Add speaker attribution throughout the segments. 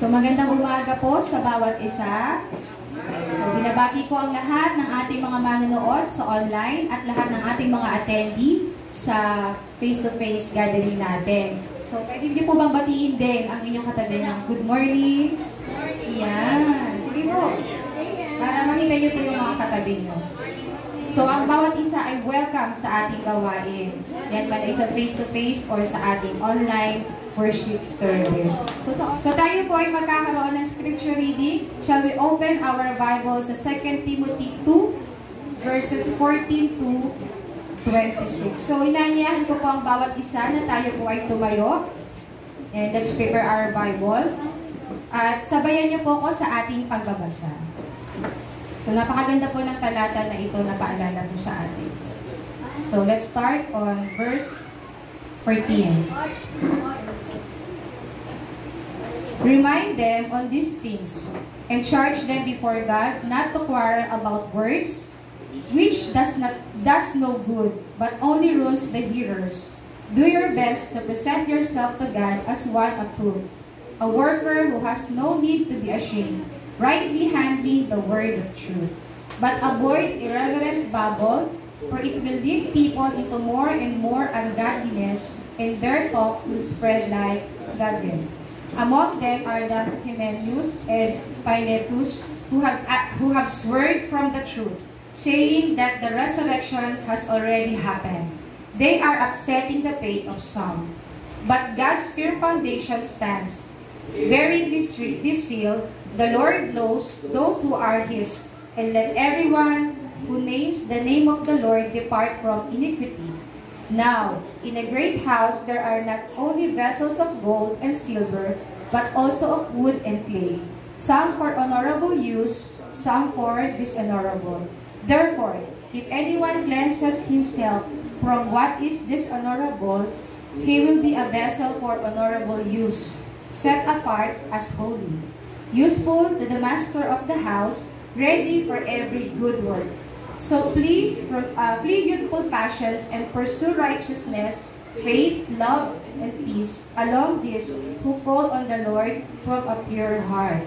Speaker 1: So magandang umaga po sa bawat isa. So binabati ko ang lahat ng ating mga manonood sa online at lahat ng ating mga attendee sa face-to-face gathering natin. So pwede niyo po bang batiin din ang inyong katabi ng good morning? Yan. Sige po. Para makita niyo po yung mga katabi niyo. So ang bawat isa ay welcome sa ating gawain. Yan man ay sa face-to-face or sa ating online worship service. So tayo po ay magkakaroon ng scripture reading. Shall we open our Bible sa 2 Timothy 2 verses 14 to 26. So inaanyahan ko po ang bawat isa na tayo po ay tumayo. And let's prepare our Bible. At sabayan niyo po ko sa ating pagbabasa. So napakaganda po ng talata na ito na paalala po sa atin. So let's start on verse 14. Remind them on these things, and charge them before God not to quarrel about words, which does no good, but only ruins the hearers. Do your best to present yourself to God as one approved, a worker who has no need to be ashamed, rightly handling the word of truth. But avoid irreverent babble, for it will lead people into more and more ungodliness, and their talk will spread like gangrene. Among them are the Hymenaeus and Philetus, who have swerved from the truth, saying that the resurrection has already happened. They are upsetting the faith of some. But God's firm foundation stands. Bearing this seal, the Lord knows those who are His, and let everyone who names the name of the Lord depart from iniquity. Now, in a great house there are not only vessels of gold and silver, but also of wood and clay, some for honorable use, some for dishonorable. Therefore, if anyone cleanses himself from what is dishonorable, he will be a vessel for honorable use, set apart as holy, useful to the master of the house, ready for every good work. So plead youthful passions and pursue righteousness, faith, love, and peace, along these who call on the Lord from a pure heart.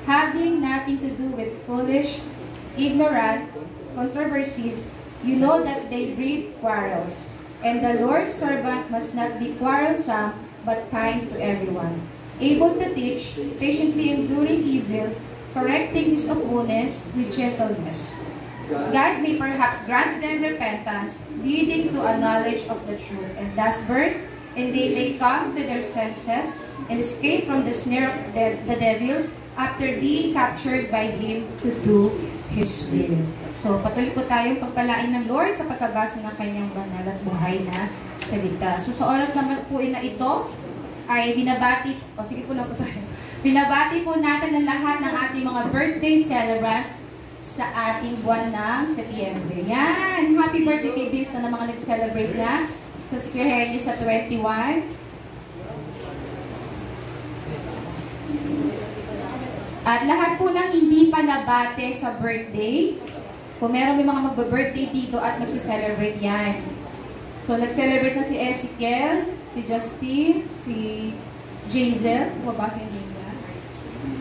Speaker 1: Having nothing to do with foolish, ignorant controversies, you know that they breed quarrels. And the Lord's servant must not be quarrelsome, but kind to everyone, able to teach, patiently enduring evil, correcting his opponents with gentleness. God may perhaps grant them repentance, leading to a knowledge of the truth. And last verse, and they may come to their senses and escape from the snare of the devil after being captured by him to do His will. So, patuloy po tayong pagpalain ng Lord sa pagkabasa ng kanyang banal at buhay na salita. So, sa oras naman po na ito, ay binabati po natin ang lahat ng ating mga birthday celebrants sa ating buwan ng Setyembre. Yan! Happy birthday kay Biz na mga nag-celebrate na sa Square sa 21. At lahat po ng hindi pa nabate sa birthday, kung meron may mga magbe-birthday dito at magsi-celebrate yan. So, nag-celebrate na si Ezekiel, si Justin, si Jazel, mabasa yung name niya,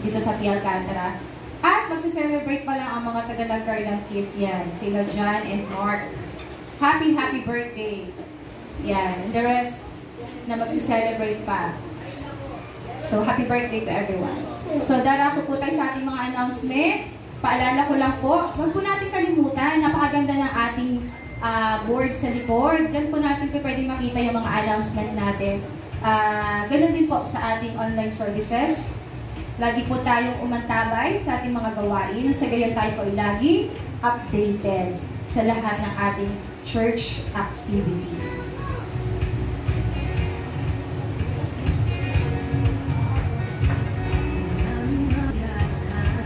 Speaker 1: dito sa Pia Alcantara. At magsi-celebrate pa lang ang mga taga-Nagcarlan kids yan, sila John and Mark. Happy birthday! Yan, and the rest na magsi-celebrate pa. So, happy birthday to everyone. So, darako po tayo sa ating mga announcement. Paalala ko lang po, huwag po natin kalimutan, napakaganda ng ating board sa likod. Diyan po natin pwede makita yung mga announcement natin. Ganun din po sa ating online services. Lagi po tayong umantabay sa ating mga gawain. Sa gayon tayo po ay lagi updated sa lahat ng ating church activity.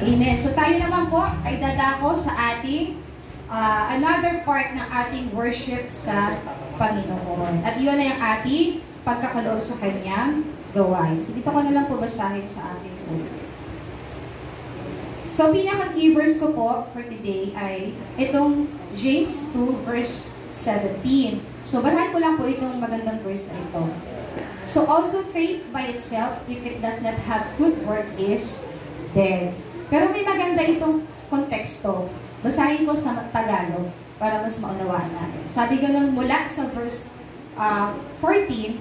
Speaker 1: Amen. So tayo naman po ay dadako sa ating another part ng ating worship sa Panginoon. At iyon na yung ating pagkakaloob sa Kanyang gawain. So dito ko na lang po basahin sa ating book. So pinaka-key verse ko po for today ay itong James 2 verse 17. So basahin ko lang po itong magandang verse na ito. So also faith by itself, if it does not have good work, is dead. Pero may maganda itong konteksto. Basahin ko sa Tagalog para mas maunawaan natin. Sabi ganun mula sa verse 14,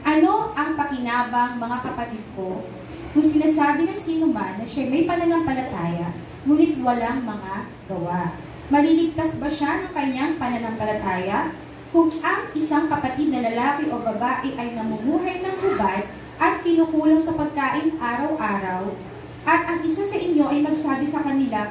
Speaker 1: ano ang pakinabang mga kapatid ko kung sinasabi ng sino man na siya may pananampalataya, ngunit walang mga gawa? Maliligtas ba siya ng kanyang pananampalataya? Kung ang isang kapatid na lalaki o babae ay namumuhay ng hubad at kinukulang sa pagkain araw-araw, at ang isa sa inyo ay magsabi sa kanila,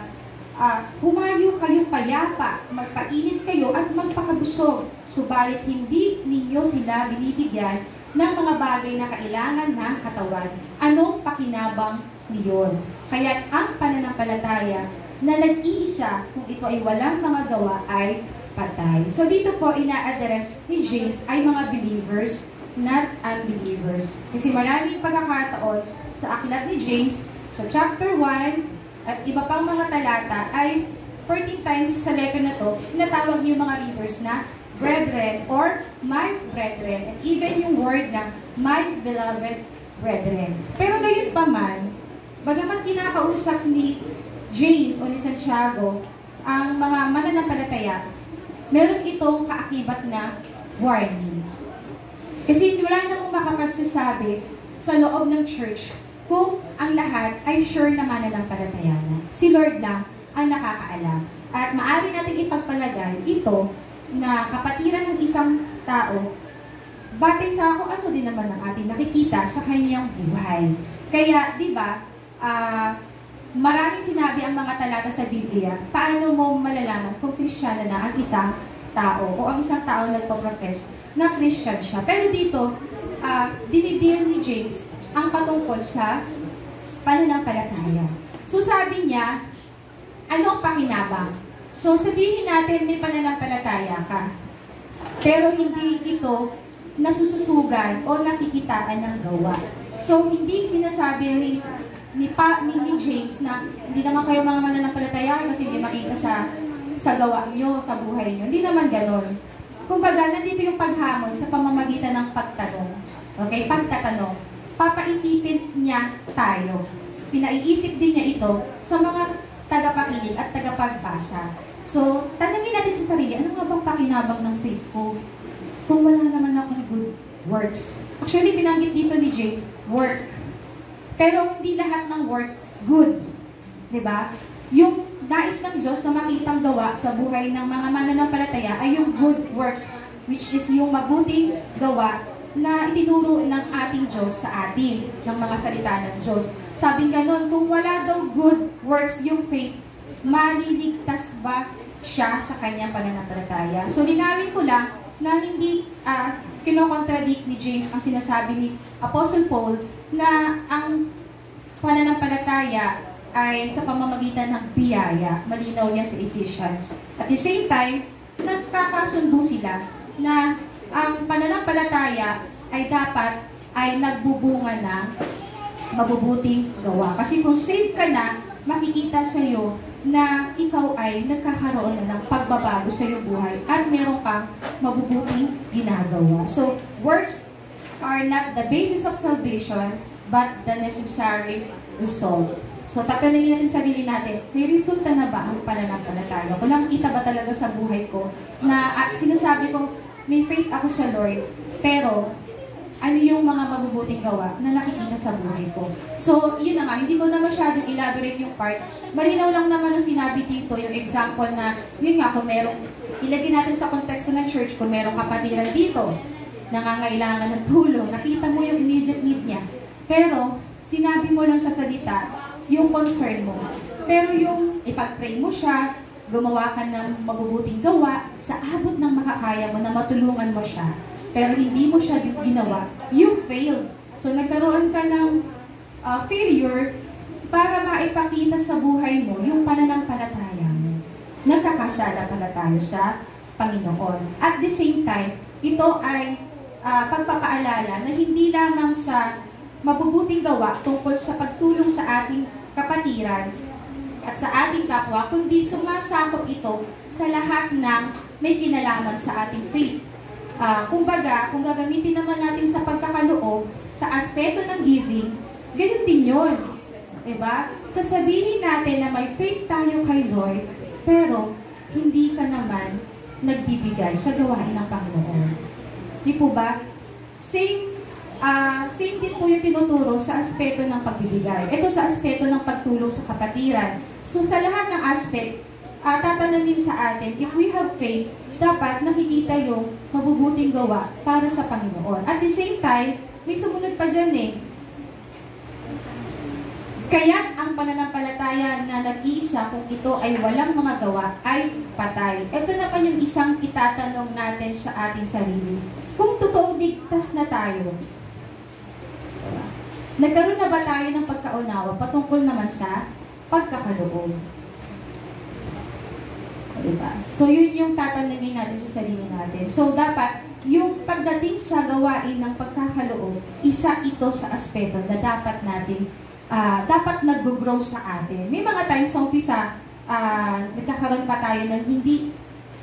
Speaker 1: humayo kayong payapa, magpainit kayo at magpakabusog, subalit hindi ninyo sila binibigyan ng mga bagay na kailangan ng katawan. Anong pakinabang niyon? Kaya ang pananampalataya na nag-iisa, kung ito ay walang mga gawa, ay patay. So dito po ina-address ni James ay mga believers, not unbelievers. Kasi maraming pagkakataon sa aklat ni James, sa chapter 1 at iba pang mga talata ay 14 times sa letter na to, natawag yung mga readers na brethren or my brethren, and even yung word na my beloved brethren. Pero gayon pa man, bagamat kinakausap ni James o ni Santiago ang mga mananampalataya, meron itong kaakibat na warning. Kasi wala namang makapagsasabi sa loob ng church kung ang lahat ay sure na mananampalataya na. Si Lord lang ang nakakaalam. At maaari natin ipagpalagay ito na kapatiran ng isang tao batay sa kung ano din naman ang ating nakikita sa kanyang buhay. Kaya, di ba, maraming sinabi ang mga talata sa Biblia, paano mo malalaman kung Kristiyano na ang isang tao o ang isang tao nagpo-profess na Christian siya. Pero dito, dinidil ni James ang patungkol sa pananampalataya. So sabi niya, ano ang pakinabang? So sabihin natin may pananampalataya ka, pero hindi ito nasususugan o nakikitaan ng gawa. So hindi sinasabi ni James na hindi naman kayo mga mananampalataya kasi hindi makita sa gawa nyo, sa buhay nyo. Hindi naman ganon. Kumbaga, nandito yung paghamon sa pamamagitan ng pagtanong. Okay? Pagtatanong. Papaisipin niya tayo. Pinaiisip din niya ito sa mga tagapakinig at tagapagbasa. So, tanungin natin sa sarili, ano nga bang pakinabang ng faith ko kung wala naman akong good works? Actually, binanggit dito ni James, work. Pero hindi lahat ng work good. Diba? Yung nais ng Diyos na makitang gawa sa buhay ng mga mananampalataya ay yung good works, which is yung mabuting gawa na itinuro ng ating Diyos sa atin, ng mga salita ng Diyos. Sabi nga nun, kung wala daw good works yung faith, maliligtas ba siya sa kanyang pananampalataya? So, linawin ko lang na hindi kinokontradict ni James ang sinasabi ni Apostle Paul na ang pananampalataya ay sa pamamagitan ng biyaya. Malinaw niya sa Ephesians. At the same time, nagkakasundo sila na ang pananampalataya ay dapat ay nagbubunga ng mabubuting gawa. Kasi kung saved ka na, makikita sa iyo na ikaw ay nagkakaroon na ng pagbabago sa iyong buhay at meron kang mabubuting ginagawa. So, works are not the basis of salvation, but the necessary result. So, tatanungin natin sarili natin, may resulta na ba ang pananampalataya? Kung nakikita ba talaga sa buhay ko na sinasabi ko, may faith ako sa Lord, pero ano yung mga mabubuting gawa na nakikita sa buhay ko? So, yun na nga, hindi ko na masyadong elaborate yung part. Malinaw lang naman ang sinabi dito, yung example na, yun nga, kung merong, ilagay natin sa konteksto ng church, kung merong kapatiran dito, nangangailangan ng tulong, nakita mo yung immediate need niya. Pero, sinabi mo lang sa salita, yung concern mo. Pero yung ipag-pray mo siya, gumawa ka ng mabubuting gawa, sa abot ng makakaya mo na matulungan mo siya, pero hindi mo siya ginawa, you failed. So nagkaroon ka ng failure para maipakita sa buhay mo yung pananampalataya mo. Nagkakasala pala tayo sa Panginoon. At the same time, ito ay pagpapaalala na hindi lamang sa mabubuting gawa tungkol sa pagtulong sa ating kapatiran at sa ating kapwa, kundi sumasakop ito sa lahat ng may kinalaman sa ating faith. Kumbaga, kung gagamitin naman natin sa pagkakaloob, sa aspeto ng giving, ganun din yun. Diba? Sasabihin natin na may faith tayo kay Lord, pero hindi ka naman nagbibigay sa gawain ng Panginoon. Di po ba? Same din po yung tinuturo sa aspeto ng pagbibigay. Ito sa aspeto ng pagtulong sa kapatiran. So sa lahat ng aspect, tatanungin sa atin, if we have faith, dapat nakikita yung mabubuting gawa para sa Panginoon. At the same time, may sumunod pa dyan eh. Kaya't ang pananampalataya na nag-iisa kung ito ay walang mga gawa ay patay. Ito naman yung isang itatanong natin sa ating sarili. Kung totoong ligtas na tayo, nagkaroon na ba tayo ng pagkaunawa patungkol naman sa pagkakaloob? Diba? So yun yung tatanungin natin sa sarili natin. So dapat yung pagdating sa gawain ng pagkakaloob, isa ito sa aspeto na dapat natin dapat nag-grow sa atin. May mga times sa umpisa, nagkakaroon pa tayo ng hindi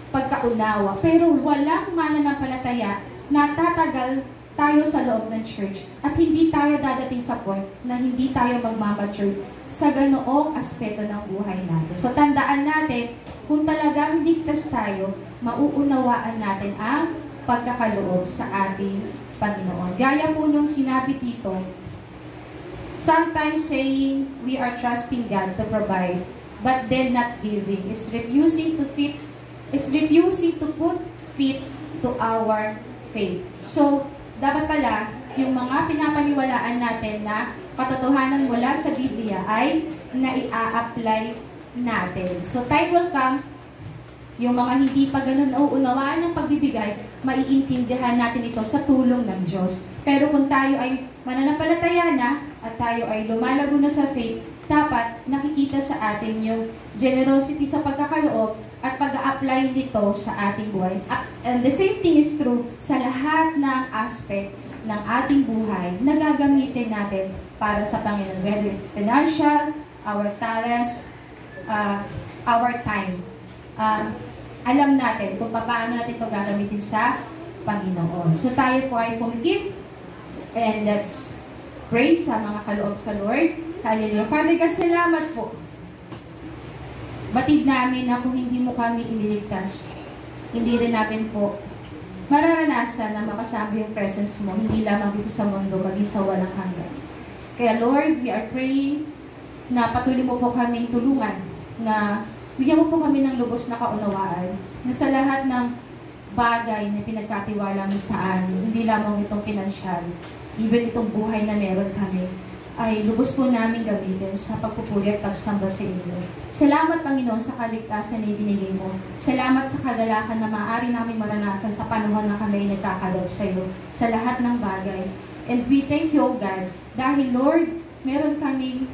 Speaker 1: pagkaunawa, pero walang mananampalataya na tatagal tayo sa loob ng church at hindi tayo dadating sa point na hindi tayo magmamature sa ganoong aspeto ng buhay natin. So tandaan natin, kung talagang ligtas tayo, mauunawaan natin ang pagkakaloob sa ating Panginoon. Gaya po nung sinabi dito, sometimes saying we are trusting God to provide, but then not giving is refusing to put faith to our faith. So, dapat pala, yung mga pinapaniwalaan natin na katotohanan mula sa Biblia ay nai-apply natin. So, time will come, yung mga hindi pa ganun nauunawaan ng pagbibigay, maiintindihan natin ito sa tulong ng Diyos. Pero kung tayo ay mananampalataya na at tayo ay lumalago na sa faith, dapat nakikita sa atin yung generosity sa pagkakaloob at pag-a-apply nito sa ating buhay. And the same thing is true sa lahat ng aspect ng ating buhay na gagamitin natin para sa Panginoon. Whether it's financial, our talents, our time. Alam natin kung paano natin ito gagamitin sa Panginoon. So tayo po ay pumikit and let's pray sa mga kaloob sa Lord. Hallelujah. Father God, salamat po. Batid namin na kung hindi mo kami iniligtas, hindi rin namin po mararanasan na makasama yung presence mo, hindi lamang dito sa mundo, maging sa walang hanggan. Kaya Lord, we are praying na patuloy mo po kaming tulungan, na bigyan mo po kami ng lubos na kaunawaan, na sa lahat ng bagay na pinagkatiwala mo sa amin, hindi lamang itong pinansyal, even itong buhay na meron kami, ay lubos po namin gamitin sa pagpupuri at pagsamba sa inyo. Salamat, Panginoon, sa kaligtasan na ibinigay mo. Salamat sa kagalakan na maaari namin maranasan sa panahon na kami nagkakaloob sa iyo, sa lahat ng bagay. And we thank you, O God, dahil, Lord, meron kaming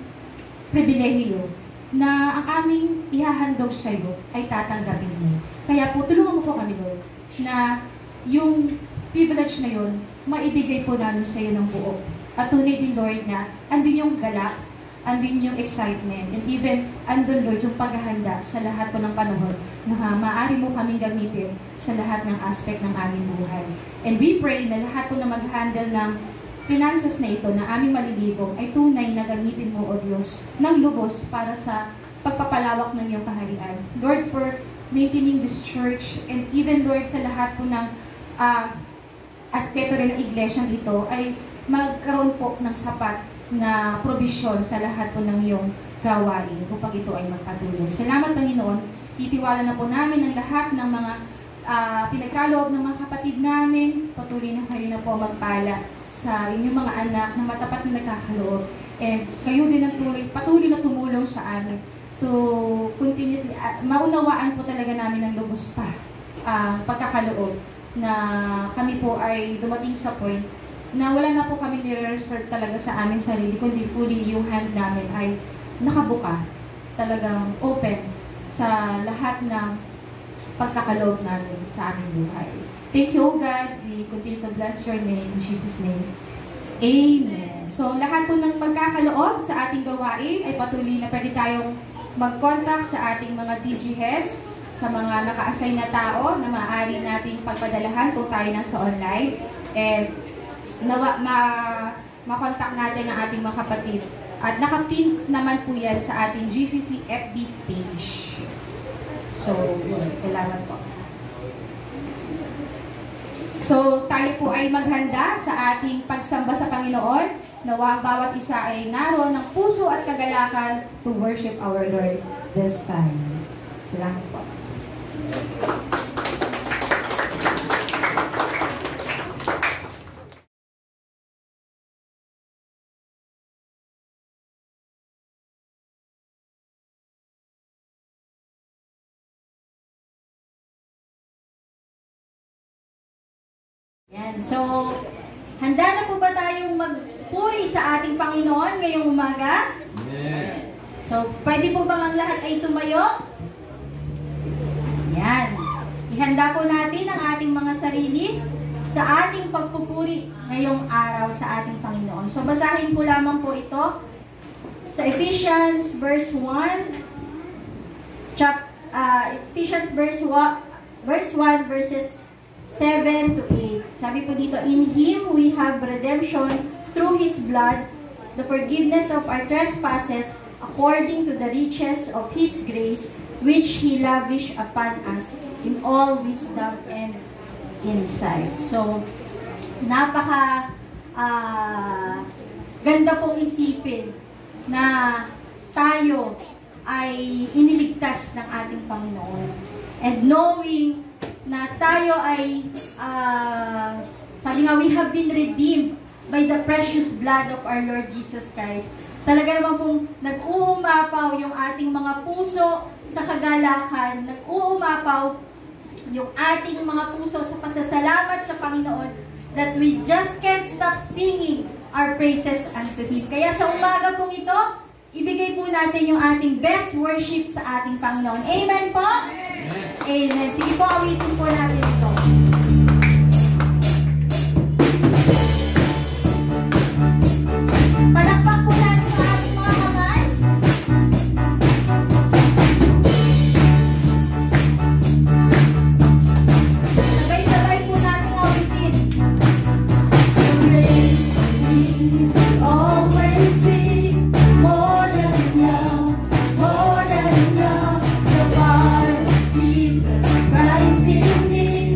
Speaker 1: pribilehiyo na ang aming ihahandog sa iyo ay tatanggapin mo. Kaya po, tulungan mo po kami, Lord, na yung privilege na yun, maibigay po namin sa iyo ng buo. At tunay din, Lord, na andun yung galak, andun yung excitement, and even andun, Lord, yung paghahanda sa lahat po ng panahon na maaari mo kaming gamitin sa lahat ng aspect ng aming buhay. And we pray na lahat po na mag-handle ng finances na ito na aming malilibong ay tunay na gamitin mo, O Diyos, ng lubos para sa pagpapalawak ng iyong kaharian. Lord, for maintaining this church, and even, Lord, sa lahat po ng aspeto rin ng iglesyang ito, ay magkaroon po ng sapat na provision sa lahat po ng iyong gawain upang ito ay magpatuloy. Salamat, Panginoon. Titiwala na po namin ang lahat ng mga pinagkaloob ng mga kapatid namin. Patuloy na kayo na po magpala sa inyong mga anak na matapat na nagkakaloob. And kayo din ang patuloy na tumulong sa amin to continuously, maunawaan po talaga namin ng lubos pa pagkakaloob na kami po ay dumating sa point na wala na po kami nire-reserve talaga sa aming sarili, kundi fully yung hand namin ay nakabuka, talagang open sa lahat ng pagkakaloob namin sa aming buhay. Thank you, God. We continue to bless your name in Jesus' name. Amen. So, lahat po ng pagkakaloob sa ating gawain ay patuloy na pwede tayong mag-contact sa ating mga DG heads sa mga naka-assign na tao na maaari nating pagpadalahan kung tayo nasa online. And makontak natin ang ating mga kapatid. At nakapin naman po yan sa ating GCC FB page. So, yun. Salamat po. So, tayo po ay maghanda sa ating pagsamba sa Panginoon. Nawa ang bawat isa ay naroon ng puso at kagalakan to worship our Lord this time. Salamat po.
Speaker 2: Yan. So, handa na po ba tayong magpuri sa ating Panginoon ngayong umaga?
Speaker 3: Amen.
Speaker 2: So, pwede po bang ang lahat ay tumayo? Yan. Ihanda po natin ang ating mga sarili sa ating pagpupuri ngayong araw sa ating Panginoon. So, basahin po lamang po ito sa Ephesians verse 1, Ephesians verse 1 verses 7 to 8. Sabi po dito, in Him we have redemption through His blood, the forgiveness of our trespasses, according to the riches of His grace, which He lavished upon us in all wisdom and insight. So, napaka ganda pong isipin na tayo ay iniligtas ng ating Panginoon. And knowing na tayo ay, sabi nga, we have been redeemed by the precious blood of our Lord Jesus Christ. Talaga naman pong nag-uumapaw yung ating mga puso sa kagalakan, nag-uumapaw yung ating mga puso sa pasasalamat sa Panginoon, that we just can't stop singing our praises unto Him. Kaya sa umaga pong ito, ibigay po natin yung ating best worship sa ating Panginoon. Amen po? Amen. Sige po, awitin po natin ito. Palakpak po natin ang ating mga kamay. Sabay-sabay po natin awitin. Praise Thee, always be more than enough, more than enough. The power of Jesus Christ in me.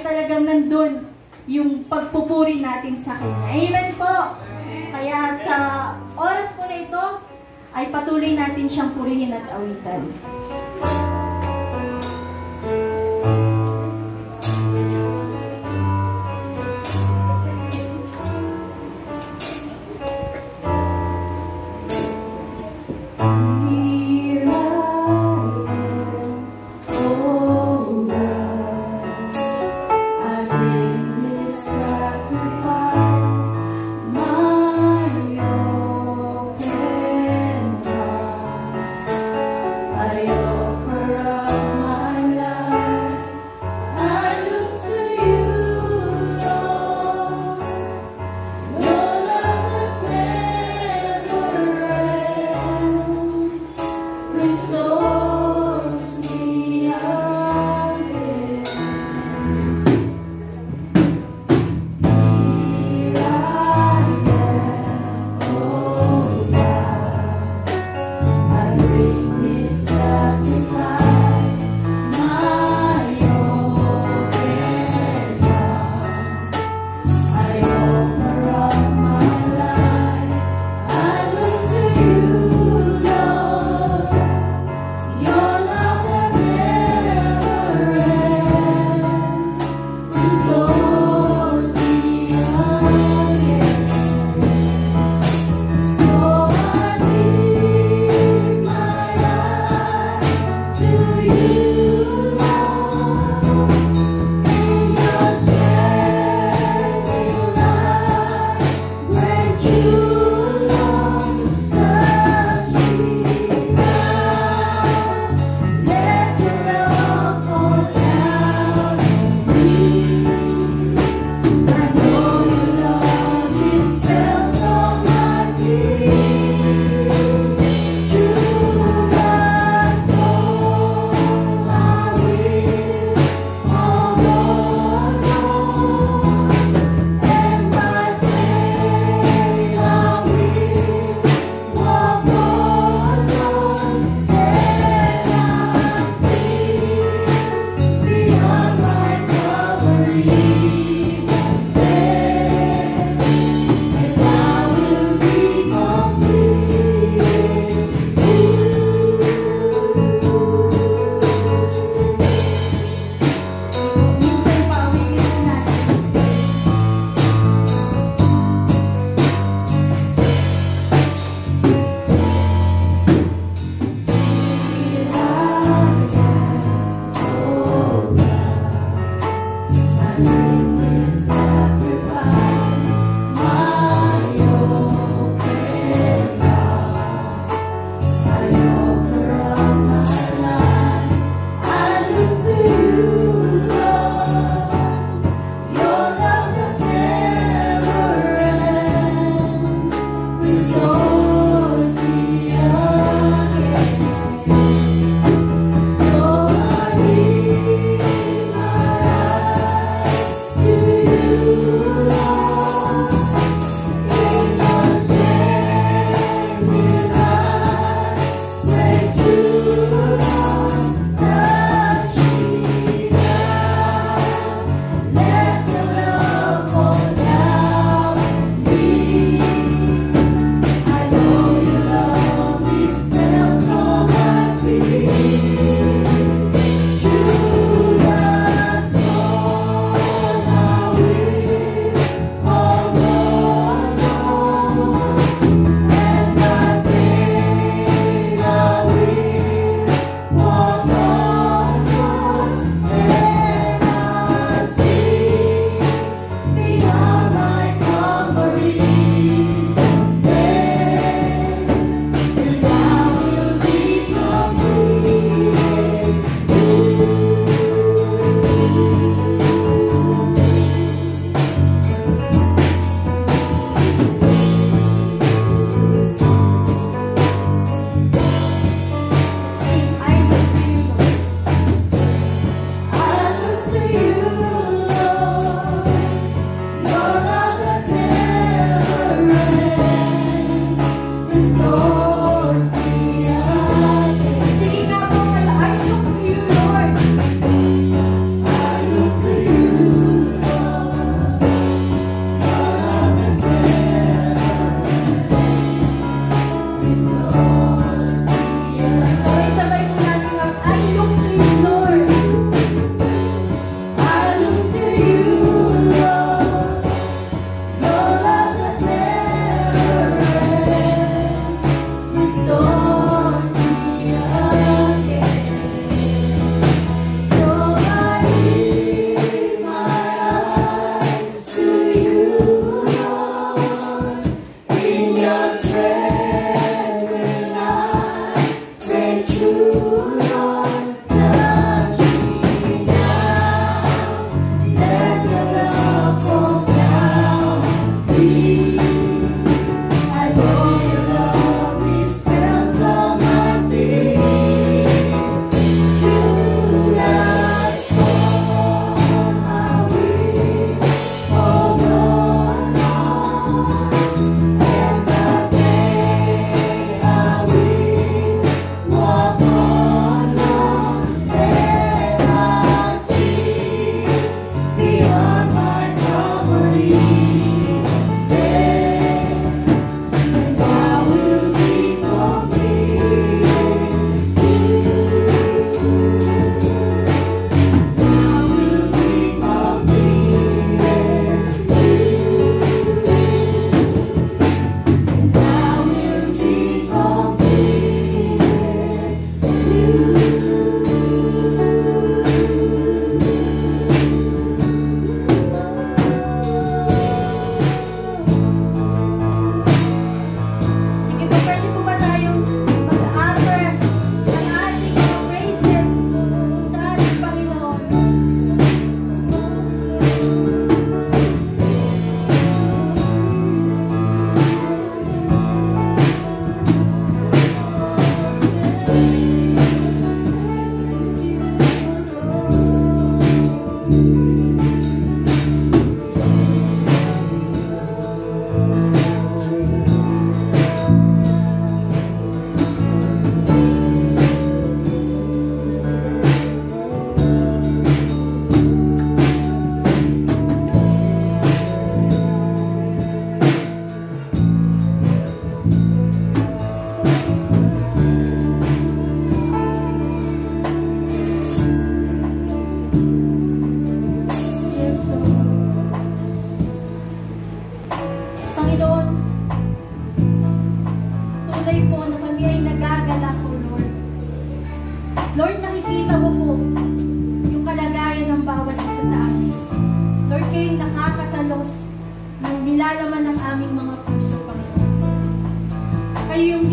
Speaker 2: talagang nandun yung pagpupuri natin sa Kanya. Amen po! Kaya sa oras po na ito, ay patuloy natin siyang purihin at awitan.
Speaker 3: Oh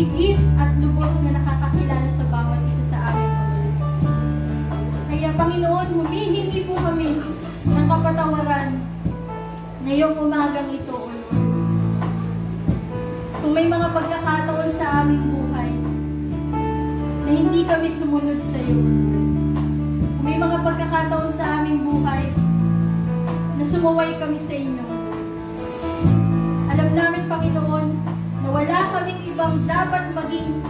Speaker 2: higit at lubos na nakakakilala sa bawat isa sa amin. Kaya Panginoon, humihingi po kami ng kapatawaran ngayong umagang ito, O Lord. Kung may mga pagkakataon sa aming buhay na hindi kami sumunod sa iyo, kung may mga pagkakataon sa aming buhay na sumuway kami sa inyo, alam namin, Panginoon, na wala kaming ibang dapat maging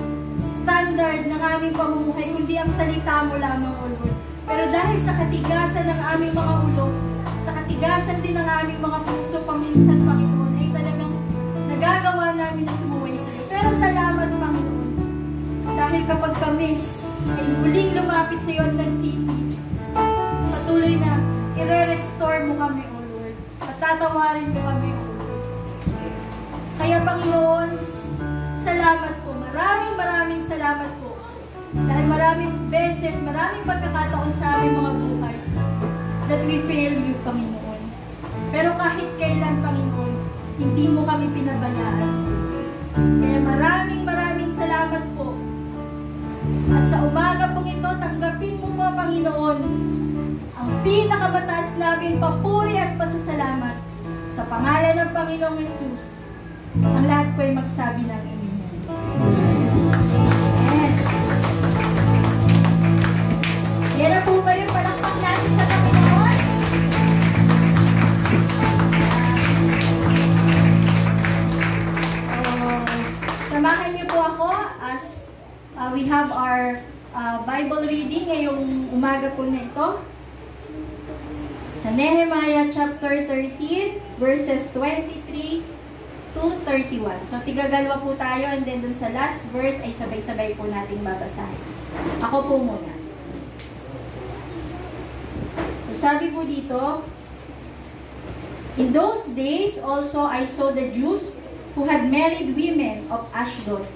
Speaker 2: standard ng aming pamumuhay, kundi ang salita mo lamang, O Lord. Pero dahil sa katigasan ng aming mga ulo, sa katigasan din ng aming mga puso, paminsan, Panginoon, ay talagang nagagawa namin na sumuway sa iyo. Pero salamat, Panginoon, dahil kapag kami ay muling lumapit sa iyo at nagsisi, patuloy na i-restore mo kami, O Lord. Patatawarin mo kami, O Lord. Kaya, Panginoon, salamat po. Maraming salamat po. Dahil maraming beses, maraming pagkakataon sa aming mga buhay that we fail you, Panginoon. Pero kahit kailan, Panginoon, hindi mo kami pinabayaan. Kaya maraming salamat po. At sa umaga pong ito, tanggapin mo po, Panginoon, ang pinakamataas namin papuri at pasasalamat sa pangalan ng Panginoong Hesus. Ang lahat po ay magsabi ng Amen. Amen. Yan na po ba yung palakpak natin sa Panginoon? Samahan niyo po ako as we have our Bible reading ngayong umaga po na ito. Sa Nehemiah chapter 13, verses 23 to 31. So, tigagalawa po tayo and then dun sa last verse ay sabay-sabay po nating babasahin. Ako po muna. So, sabi po dito, in those days also I saw the Jews who had married women of Ashdod,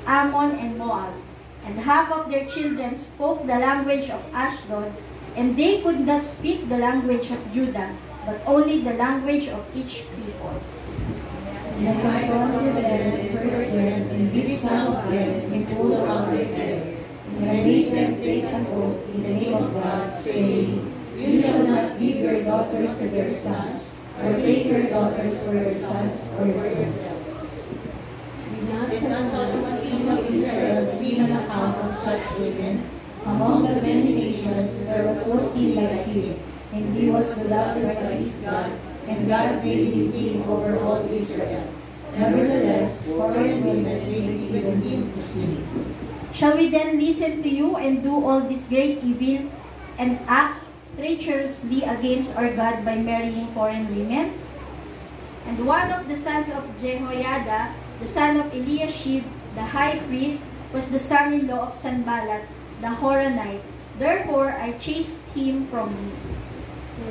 Speaker 2: Ammon, and Moab, and half of their children spoke the language of Ashdod, and they could not speak the language of Judah, but only the language of each people.
Speaker 1: And I confronted them and cursed them, and beat some of them, and pulled out their hair. And I made them take an oath in the name of God, saying, You shall not give your daughters to their sons, or take your daughters for your sons or yourselves. Did not Solomon, king of Israel, see an account of such women? Among the many nations there was no king like him, and he was beloved by his God, and God made him king over all Israel. Nevertheless, foreign women made even him to sleep.
Speaker 2: Shall we then listen to you and do all this great evil and act treacherously against our God by marrying foreign women? And one of the sons of Jehoiada, the son of Eliashib, the high priest, was the son-in-law of Sanballat, the Horonite. Therefore, I chased him from me.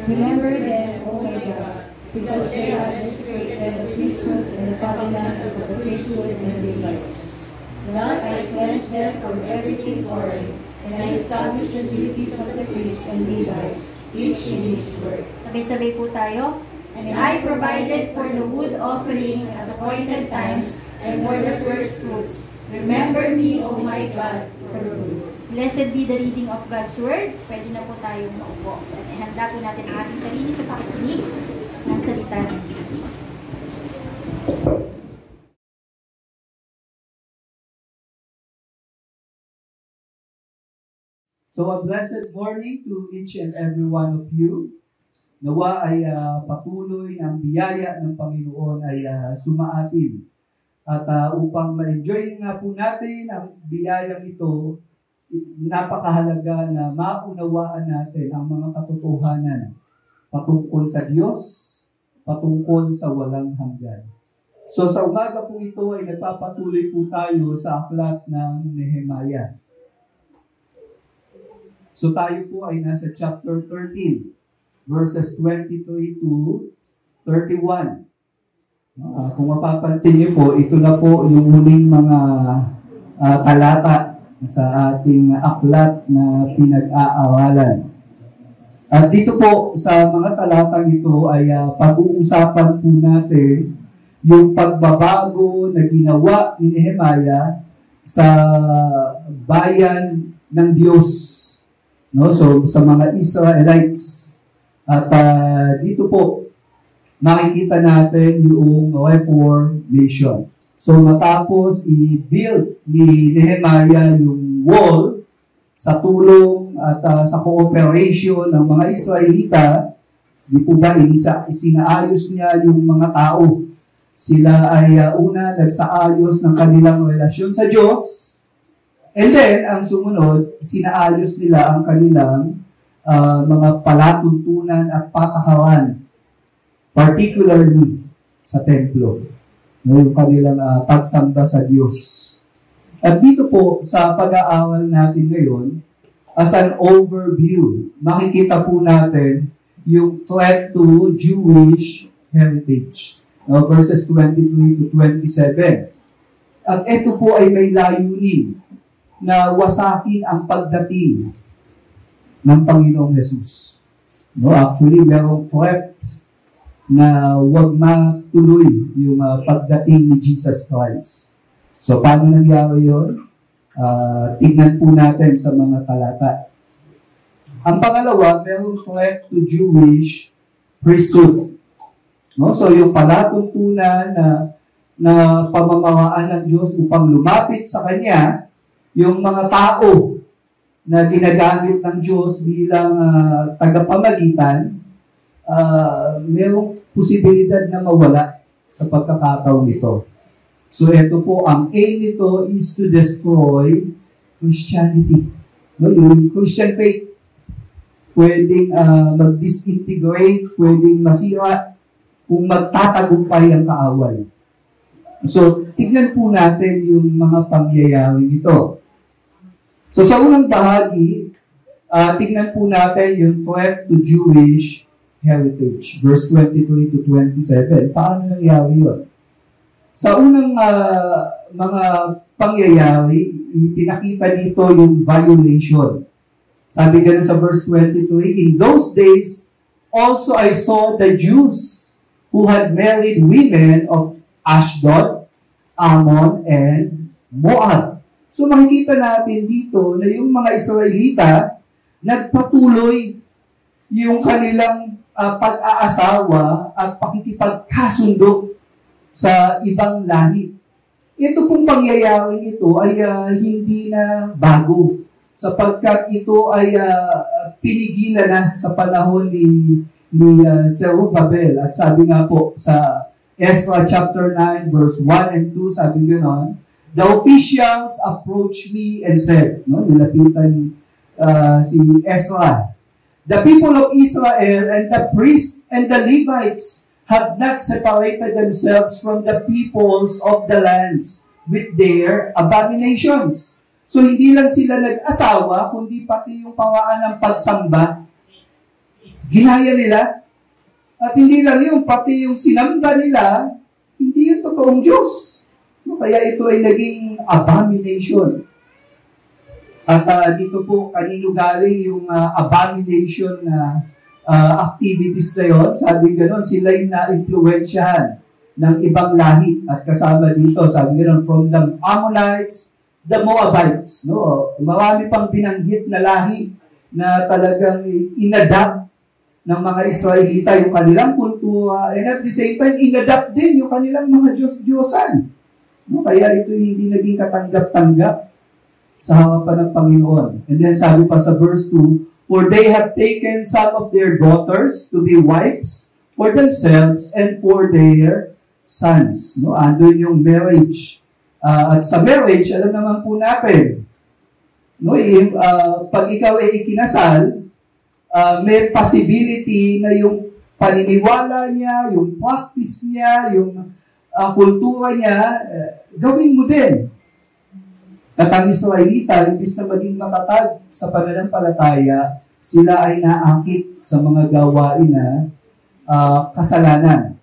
Speaker 1: Remember them, O my God, because they have desecrated the priesthood and the covenant of the priesthood and the Levites. Thus I cleansed them from everything foreign, and I established the duties of the priests and Levites, each in his work.
Speaker 2: Sabay-sabay po tayo. And I provided for the wood offering at appointed times and for the first fruits. Remember me, O my God, for good. Blessed be the reading of God's Word. Pwede na po tayong maupo. At ihanda po natin ang ating sarili sa pakikinig ng salita ng Diyos.
Speaker 3: So a blessed morning to each and every one of you. Nawa ay patuloy ng biyaya ng Panginoon ay sumaatin. At upang ma-enjoy nga po natin ang biyayang ito, napakahalaga na maunawaan natin ang mga katotohanan patungkol sa Diyos, patungkol sa walang hanggan. So sa umaga po ito ay nagpapatuloy po tayo sa aklat ng Nehemiah. So tayo po ay nasa chapter 13, verses 23 to 31. Kung mapapansin niyo po, ito na po yung huling mga talata sa ating aklat na pinag-aaralan. At dito po sa mga talatang ito ay pag-uusapan po natin yung pagbabago na ginawa ni Nehemiah sa bayan ng Diyos, no? So sa mga Israelites. At dito po makikita natin yung reformation. So matapos i-build ni Nehemiah yung wall sa tulong at sa cooperation ng mga Israelita, di po ba isinaayos niya yung mga tao. Sila ay una nagsaayos ng kanilang relasyon sa Diyos, and then ang sumunod, sinaayos nila ang kanilang mga palatuntunan at patakaran, particularly sa templo, no, yung kanilang pagsamba sa Diyos. At dito po sa pag-aaral natin ngayon, as an overview, makikita po natin yung threat to Jewish heritage, no, verses 23 to 27. At ito po ay may layunin na wasakin ang pagdating ng Panginoong Jesus. No, actually, merong threat na huwag matuloy yung pagdating ni Jesus Christ. So, paano nangyari yun? Tignan po natin sa mga talata. Ang pangalawa, merong threat to Jewish priesthood. No? So, yung palatuntunan na pamamaraan ng Diyos upang lumapit sa Kanya, yung mga tao na ginagamit ng Diyos bilang tagapamagitan, mayroong posibilidad na mawala sa pagkakataon nito. So, ito po, ang aim nito is to destroy Christianity. No, yung Christian faith, pwedeng mag-disintegrate, pwedeng masira kung magtatagumpay ang kaaway. So, tignan po natin yung mga pangyayaring ito. So, sa unang bahagi, tignan po natin yung threat to Jewish heritage. Verse 23 to 27. Paano nangyari yun? Sa unang mga pangyayari, pinakita dito yung violation. Sabi ganun sa verse 23, in those days, also I saw the Jews who had married women of Ashdod, Ammon, and Moab. So makikita natin dito na yung mga Israelita nagpatuloy yung kanilang pag-aasawa at pakikipagkasundo sa ibang lahi. Ito pong pangyayaring ito ay hindi na bago, sapagkat ito ay pinigilan na sa panahon ni Zerubbabel. At sabi nga po sa Ezra chapter 9 verse 1 and 2, sabi gano'n, the officials approached me and said, no, nilapitan si Ezra, the people of Israel and the priests and the Levites have not separated themselves from the peoples of the lands with their abominations. So, hindi lang sila nag-asawa, kundi pati yung pawaan ng pagsamba, ginaya nila. At hindi lang yung, pati yung sinamba nila, hindi yung totoong Diyos. Kaya ito ay naging abomination. At dito po, kanino galing yung abomination na activities na yun? Sabi gano'n, sila yung na-influensyahan ng ibang lahi. At kasama dito, sabi gano'n, from the Ammonites, the Moabites. No? Marami pang binanggit na lahi na talagang inadapt ng mga Israelita yung kanilang kultura, and at the same time, inadapt din yung kanilang mga Diyos-Diyosan. No? Kaya ito hindi naging katanggap-tanggap sa harapan ng Panginoon. And then sabi pa sa verse 2, for they have taken some of their daughters to be wives for themselves and for their sons. No? Andun yung marriage. At sa marriage, alam naman po natin, no? Pag ikaw ay ikinasal, may possibility na yung paniniwala niya, yung practice niya, yung kultura niya, gawin mo din. At ang Israelita, imbis na maging matatag sa pananampalataya, sila ay naakit sa mga gawain na kasalanan.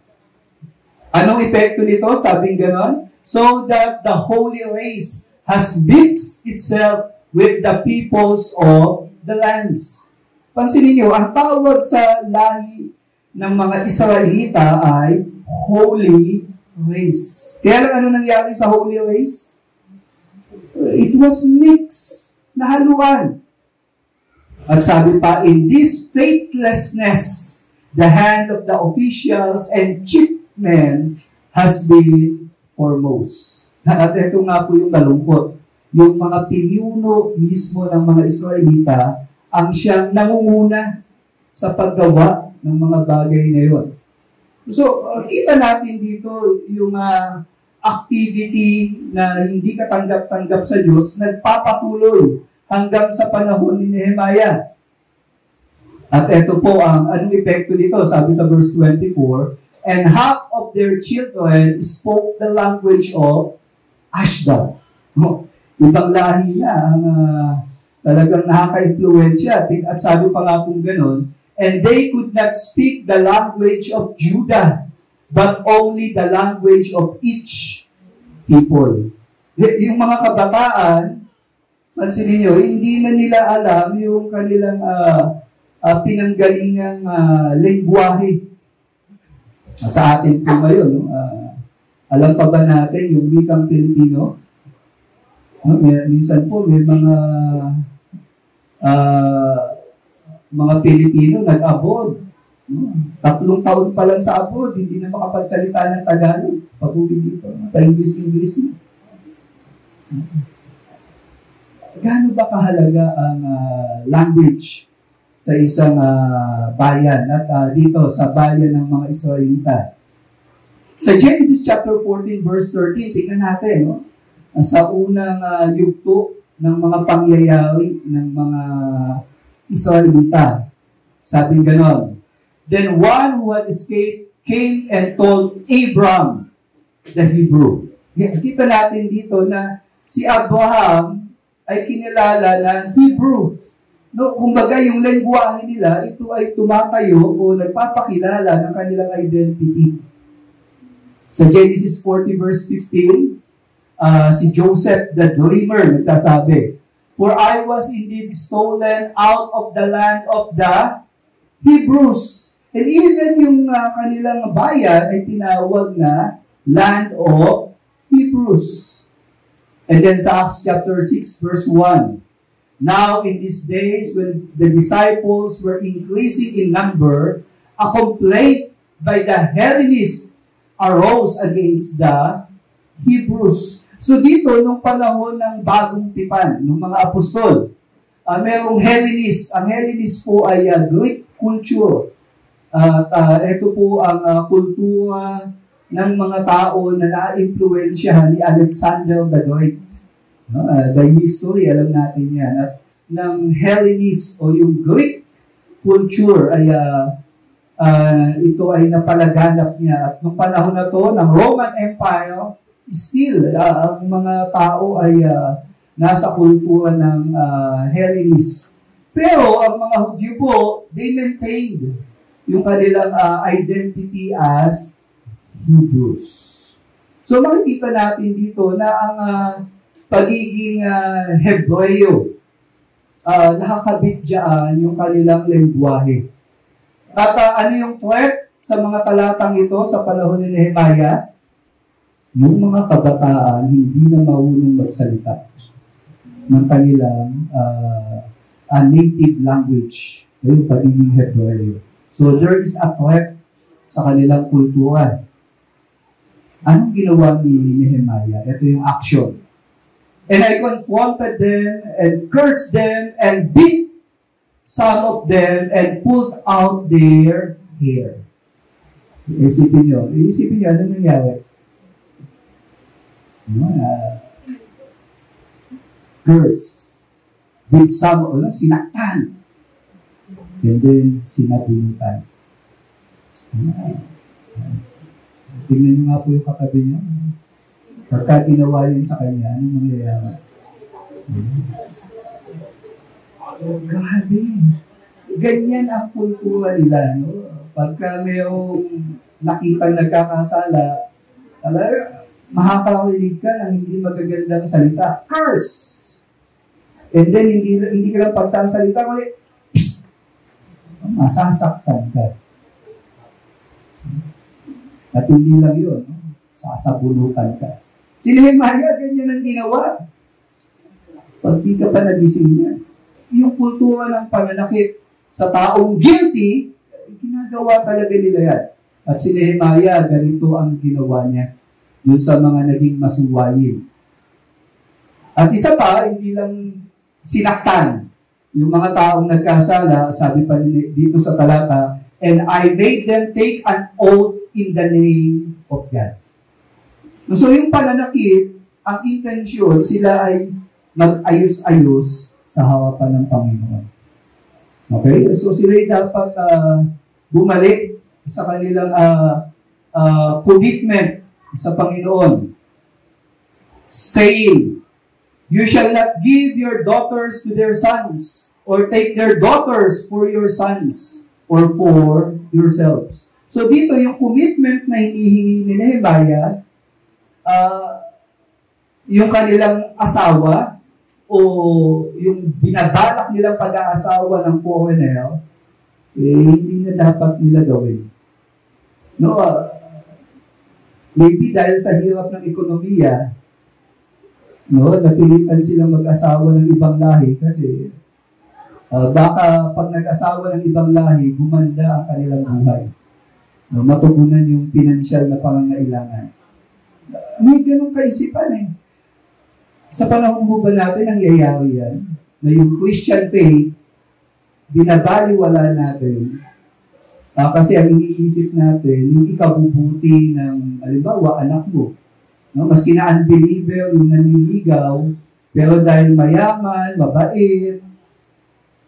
Speaker 3: Anong epekto nito? Sabing ganon, so that the holy race has mixed itself with the peoples of the lands. Pansinin niyo, ang tawag sa lahi ng mga Israelita ay holy race. Kaya lang ano nangyari sa holy race? It was mixed na haluan. At sabi pa, in this faithlessness, the hand of the officials and chief men has been foremost. At ito nga po yung malungkot. Yung mga pinuno mismo ng mga Israelita ang siyang nangunguna sa paggawa ng mga bagay na yun. So, kita natin dito yung activity na hindi katanggap-tanggap sa Diyos, nagpapatuloy hanggang sa panahon ni Nehemiah. At ito po anong epekto dito, sabi sa verse 24, and half of their children spoke the language of Ashdod. Ibang lahi na ang talagang nakaka-impluensya. At sabi pa nga kung ganun, and they could not speak the language of Judah, but only the language of each people. Yung mga kabataan, pansinin nyo, hindi na nila alam yung kanilang pinanggalingang lengguwahe. Sa atin po ngayon, alam pa ba natin yung wikang Pilipino? Minsan po may mga Pilipino nag-abroad. 3 taon pa lang sa abroad, hindi na makapagsalita ng Tagalog. Pag-uwi dito, pa-English na. Gaano ba kahalaga ang language sa isang bayan at dito sa bayan ng mga Israelita? Sa Genesis chapter 14 verse 13, tingnan natin, no? Sa unang yugto ng mga pangyayari ng mga Israelita. Sabi ganon, then one who had escaped came and told Abram, the Hebrew. Kita natin dito na si Abraham ay kinilala na Hebrew. No, kumbaga yung lengguwahe nila, ito ay tumatayo o nagpapakilala ng kanilang identity. Sa Genesis 40 verse 15, si Joseph the dreamer nagsasabi, for I was indeed stolen out of the land of the Hebrews. And even yung kanilang bayan ay tinawag na land of Hebrews. And then sa Acts chapter 6 verse 1, now in these days when the disciples were increasing in number, a complaint by the Hellenists arose against the Hebrews. So dito, nung panahon ng bagong tipan, ng mga apostol, merong Hellenist. Ang Hellenist po ay Greek culture. Ito po ang kultura ng mga tao na na-influensyahan ni Alexander the Great. By history, alam natin yan. At ng Hellenist o yung Greek culture ay ito ay napalaganap niya. At nung panahon na to ng Roman Empire, still, ang mga tao ay nasa kultura ng Hellenist. Pero ang mga Hudyo po, they maintained yung kanilang identity as Hebrews. So makikita natin dito na ang pagiging Hebreo, nakakabit dyan yung kanilang lengguwahe. At ano yung threat sa mga talatang ito sa panahon ni Nehemiah? Yung mga kabataan hindi na marunong magsalita ng kanilang native language, yung pagiging Hebreo. So there is a threat sa kanilang kultura. Anong ginawa ni Nehemiah? Ito yung action. And I confronted them and cursed them and beat some of them and pulled out their hair. Isipin nyo, ano nangyari? Curse. Beat some, sinaktan. And then, sinabunutan. Tingnan nyo nga po yung katabi niya. Pagka ginawa yan sa kanya, anong mangyayari? Grabe. Ganyan ang kultura nila. No? Pagka mayroong nakitang nagkakasala, talaga, makakarinig ka ng hindi magagandang salita. Curse! And then, hindi ka lang pagsasalita, masasaktan ka. At hindi lang yun, sasabunutan ka. Si Nehemiah, ganyan ang ginawa. Pag di ka pa nagising niya. Yung kultura ng pananakit sa taong guilty, ginagawa talaga nila yan. At si Nehemiah, ganito ang ginawa niya dun sa mga naging masuwayin. At isa pa, hindi lang sinaktan yung mga taong nagkasala, sabi pa dito sa talata, and I made them take an oath in the name of God. So yung pananakit, ang intensyon, sila ay mag-ayos-ayos sa harapan ng Panginoon. Okay? So sila ay dapat bumalik sa kanilang commitment sa Panginoon. Saying, you shall not give your daughters to their sons, or take their daughters for your sons, or for yourselves. So dito, yung commitment na hinihingi ni Nehemiah, yung kanilang asawa, o yung binabalak nilang pag-aasawa ng foreigner, hindi na dapat nila gawin. No, maybe dahil sa hirap ng ekonomiya, no, napilitan silang mag-asawa ng ibang lahi kasi baka pag nag-asawa ng ibang lahi, gumanda ang kanilang buhay. No, matugunan yung pinansyal na pangangailangan. May ganong kaisipan eh. Sa panahon mo ba natin, nangyayari yan? Na yung Christian faith, binabaliwala natin. Kasi ang iniisip natin, yung ikabubuti ng, halimbawa, anak mo. No? Maski na unbeliever, yung naniligaw, pero dahil mayaman, mabait,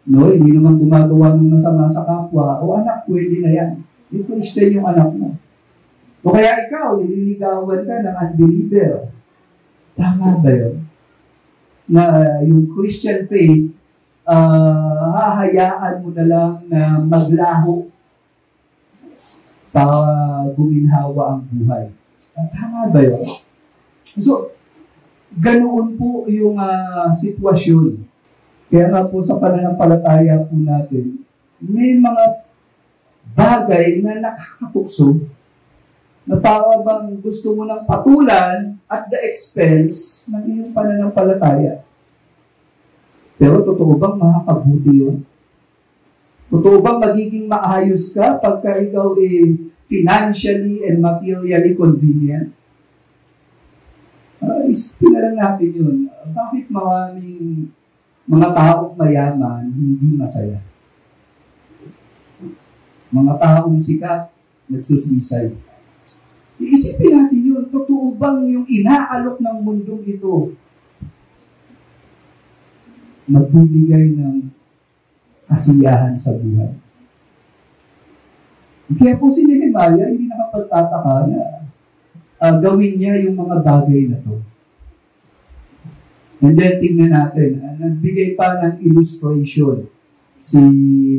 Speaker 3: no? Hindi naman gumagawa ng masama sa kapwa, o anak, pwede na yan. Yung Christian yung anak mo. O kaya ikaw, nililigawan ka ng unbeliever. Tama ba yun? Na yung Christian faith, hahayaan mo na lang na maglaho para guminhawa ang buhay. Tama ba yun? So, ganoon po yung sitwasyon. Kaya nga po sa pananampalataya po natin, may mga bagay na nakakatukso na para bang gusto mo ng patulan at the expense ng iyong pananampalataya. Pero totoo bang makakabuti yun? Totoo bang magiging maayos ka pagka ikaw financially and materially convenient? Isipin na lang natin yun. Bakit maraming mga taong mayaman hindi masaya? Mga taong sikat, nagsusuicide. Iisipin natin yun, totoo bang yung inaalok ng mundong ito magbibigay ng kasiyahan sa buhay? Kaya po si Nehemiah hindi nakapagtataka na gawin niya yung mga bagay na to. And then tingnan natin, nagbigay pa ng illustration si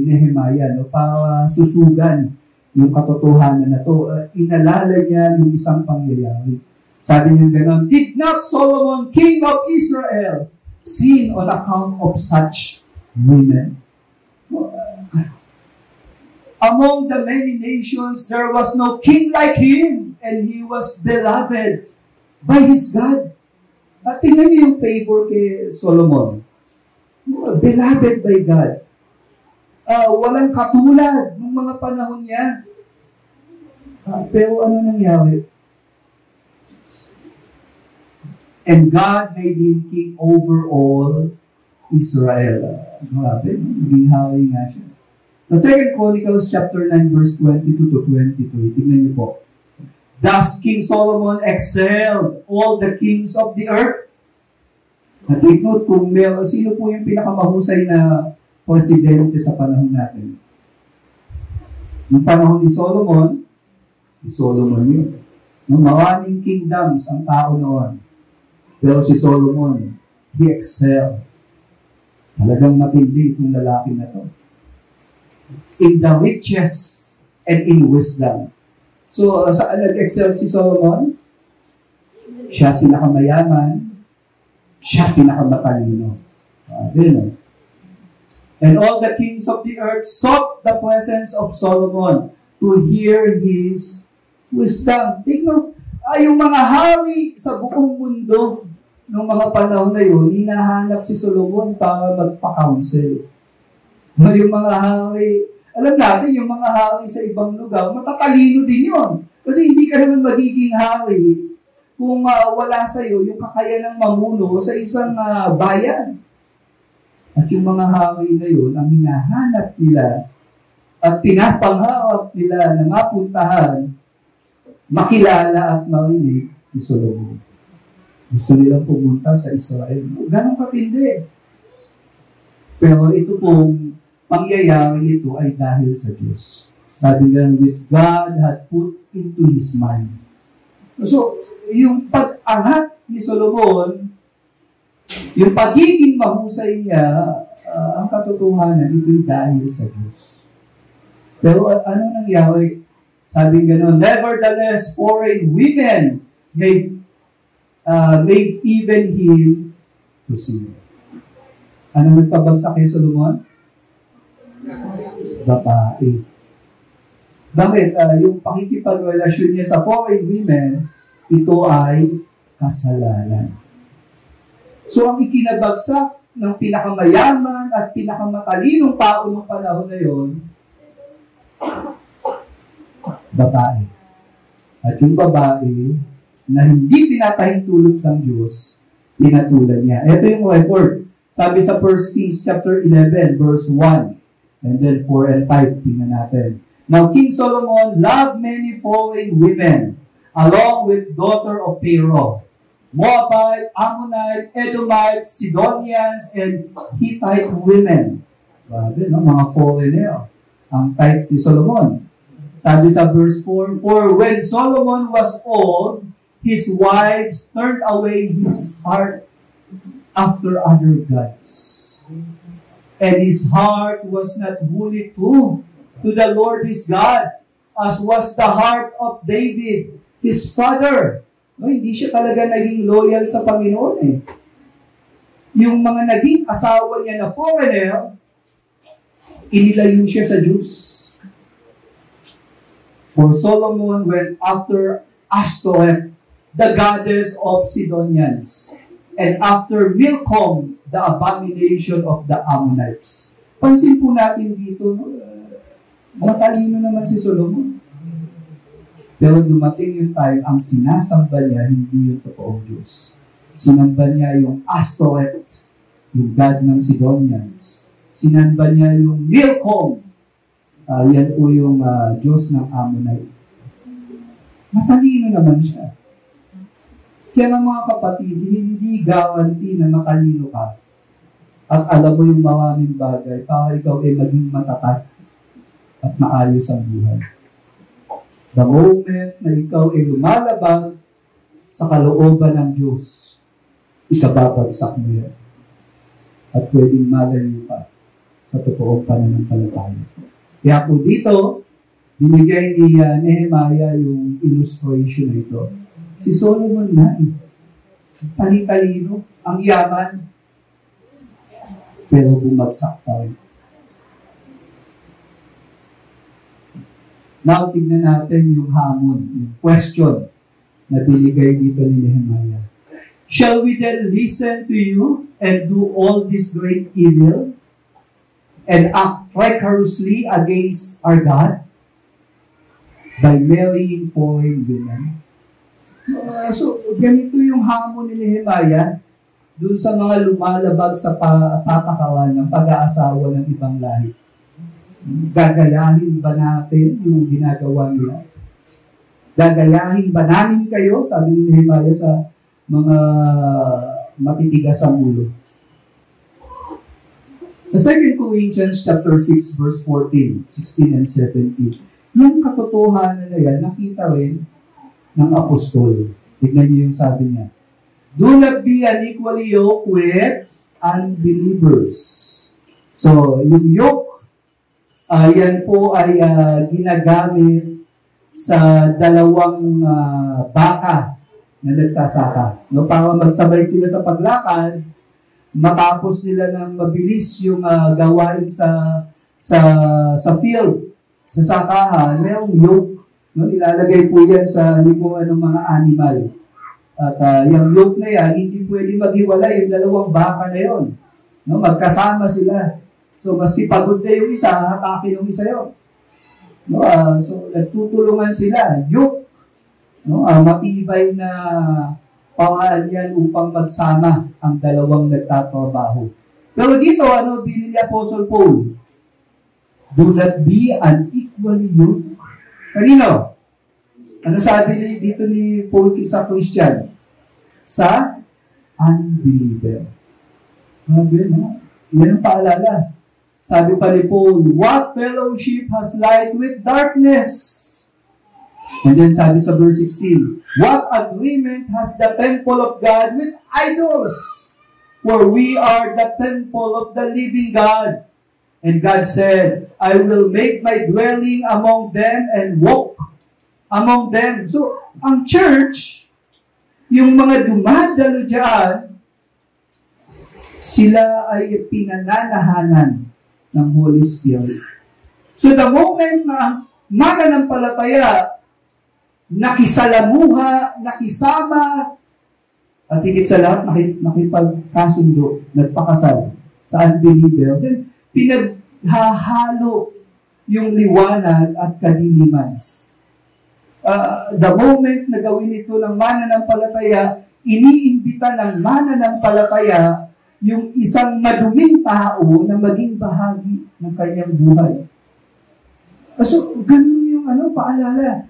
Speaker 3: Nehemiah, no, para susugan yung katotohanan na to. Inalala niya yung isang pangyayari. Sabi niya gano'n, did not Solomon, king of Israel, sin on account of such women? Among the many nations, there was no king like him, and he was beloved by his God. At tingnan niyo yung favor kay Solomon. Beloved by God. Walang katulad ng mga panahon niya. Pero ano nangyari? And God made him king over all Israel. Grabe, naging hari nga siya. Sa 2 Chronicles chapter 9 verse 22 to 23, tingnan niyo po. Thus King Solomon excelled all the kings of the earth. Take note kung sino po yung pinakamahusay na presidente sa panahon natin. Yung panahon ni Solomon yun. Maraming kingdoms ang tao noon. Pero si Solomon, he excelled. Talagang matindi itong lalaki na to. In the riches and in wisdom. So, saan nag-excel si Solomon? Siya pinakamayaman, siya pinakamatalino. Ganun. And all the kings of the earth sought the presence of Solomon to hear his wisdom. Tingnan, yung mga hari sa buong mundo, nung mga panahon na yun, hinahanap si Solomon para magpa-counsel. Yung mga hari, alam natin, yung mga hari sa ibang lugar, matatalino din yun. Kasi hindi ka naman magiging hari kung wala sa iyo yung kakayanang mamuno sa isang bayan. At yung mga hari na yun, ang hinahanap nila at pinapangarap nila na mapuntahan, makilala at marinig si Solomon. Gusto nilang pumunta sa Israel. Ganong katindi. Pero ito pong pangyayari ito ay dahil sa Diyos. Sabi nga, with God had put into his mind. So, yung pag-angat ni Solomon, yung pagiging mahusay niya, ang katotohanan, ito'y dahil sa Diyos. Pero ano nangyari? Sabi nga, nevertheless, foreign women made even him to sin. Ano nagpabagsak kay Solomon? Babae. Bakit? Yung pakikipagrelasyon niya sa foreign women, ito ay kasalanan. So, ang ikinabagsak ng pinakamayaman at pinakamatalinong tao ng panahon na yon, babae. At yung babae, na hindi pinapahintulot ng Diyos, pinatulan niya. Ito yung record. Sabi sa 1 Kings chapter 11, verse 1, and then 4 and 5, tingnan natin. Now, King Solomon loved many foreign women, along with daughter of Pharaoh, Moabite, Ammonite, Edomite, Sidonians, and Hittite women. Grabe, no? Mga foreigner. Ang type ni Solomon. Sabi sa verse 4, for when Solomon was old, his wives turned away his heart after other gods. And his heart was not wholly true to the Lord his God, as was the heart of David, his father. No, hindi siya talaga naging loyal sa Panginoon eh. Yung mga naging asawa niya na foreigner, inilayo siya sa Diyos. For Solomon went after Ashtoreth, the goddess of Sidonians, and after Milcom, the abomination of the Ammonites. Pansin po natin dito, matalino naman si Solomon. Pero dumating yung time, ang sinasamba niya, hindi yung totoong Diyos. Sinamba niya yung Ashtoreth, yung god ng Sidonians. Sinamba niya yung Milcom, yan po yung Diyos ng Ammonites. Matalino naman siya. Kaya nga mga kapatid, hindi guarantee na matalino ka at alam mo yung maraming bagay para ikaw ay maging matatag at maayos ang buhay. The moment na ikaw ay lumalabag sa kalooban ng Diyos, ikababagsak mo yan. At pwedeng malayo ka sa totoong pananampalataya. Kaya po dito, binigay ni Nehemiah yung illustration na ito. Si Solomon na talino, ang yaman, pero bumagsak pa rin. Now, tignan natin yung hamon, yung question na binigay dito ni Nehemiah. Shall we then listen to you and do all this great evil and act treacherously against our God by marrying foreign women? So, ganito yung hamon ni Nehemiah dun sa mga lumalabag sa patakaran ng pag-aasawa ng ibang lahi. Gagayahin ba natin yung ginagawa nila? Gagayahin ba namin kayo? Sabi ni Nehemiah sa mga matitigas sa ulo. Sa 2 Corinthians chapter 6, verse 14, 16 and 17, yung katotohanan na yan, nakita rin ng apostol. Tignan niyo yung sabi niya. Do not be unequally yoked with unbelievers. So, yung yoke, yan po ay ginagamit sa dalawang baka na nagsasaka. No, para magsabay sila sa paglakad, matapos nila ng mabilis yung gawain sa field, sa sakahan, mayroong yoke. No, nilalagay po yan sa likuan ng mga animal. At yung yoke na yan, hindi pwede maghiwalay yung dalawang baka na yon. No, magkasama sila. So, maski pagod na yung isa, hatake ng isa yun. No, so, nagtutulungan sila. Yoke. No, matibay na pangalan yan upang magsama ang dalawang nagtatrabaho. Pero dito, bilin ni Apostle Paul? Do not be unequally yoked. Kanino? Ano sabi dito ni Paul sa Christian? Sa unbeliever. Yan ang paalala. Sabi pa ni Paul, what fellowship has light with darkness? And then sabi sa verse 16, what agreement has the temple of God with idols? For we are the temple of the living God. And God said, I will make my dwelling among them and walk among them. So, ang church, yung mga dumadalo dyan, sila ay pinananahanan ng Holy Spirit. So, the moment na mananampalataya, nakisalamuha, nakisama, at higit sa lahat, nakipagkasundo, nagpakasal sa unbeliever, then pinaghahalo yung liwanag at kadiliman. The moment na gawin ito ng mananampalataya, iniimbita ng mananampalataya yung isang maduming tao na maging bahagi ng kanyang buhay. So, ganun yung paalala.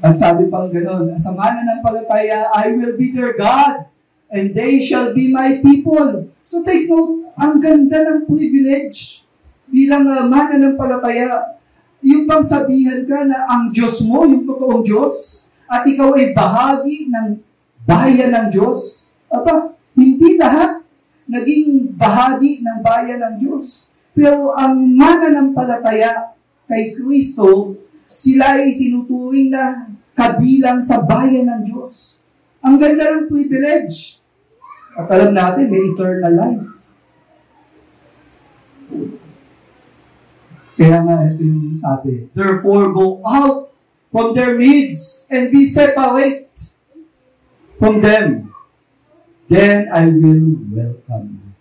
Speaker 3: At sabi pang gano'n, sa mananampalataya, I will be their God, and they shall be my people. So take note, ang ganda ng privilege bilang mananampalataya. Yung bang sabihan ka na ang Diyos mo, yung totoong Diyos, at ikaw ay bahagi ng bayan ng Diyos. Aba, hindi lahat naging bahagi ng bayan ng Diyos. Pero ang mananampalataya kay Kristo, sila ay itinuturing na kabilang sa bayan ng Diyos. Ang ganda ng privilege. At alam natin, may eternal life. Kaya nga, ito yung sabi, therefore go out from their midst and be separate from them. Then I will welcome you.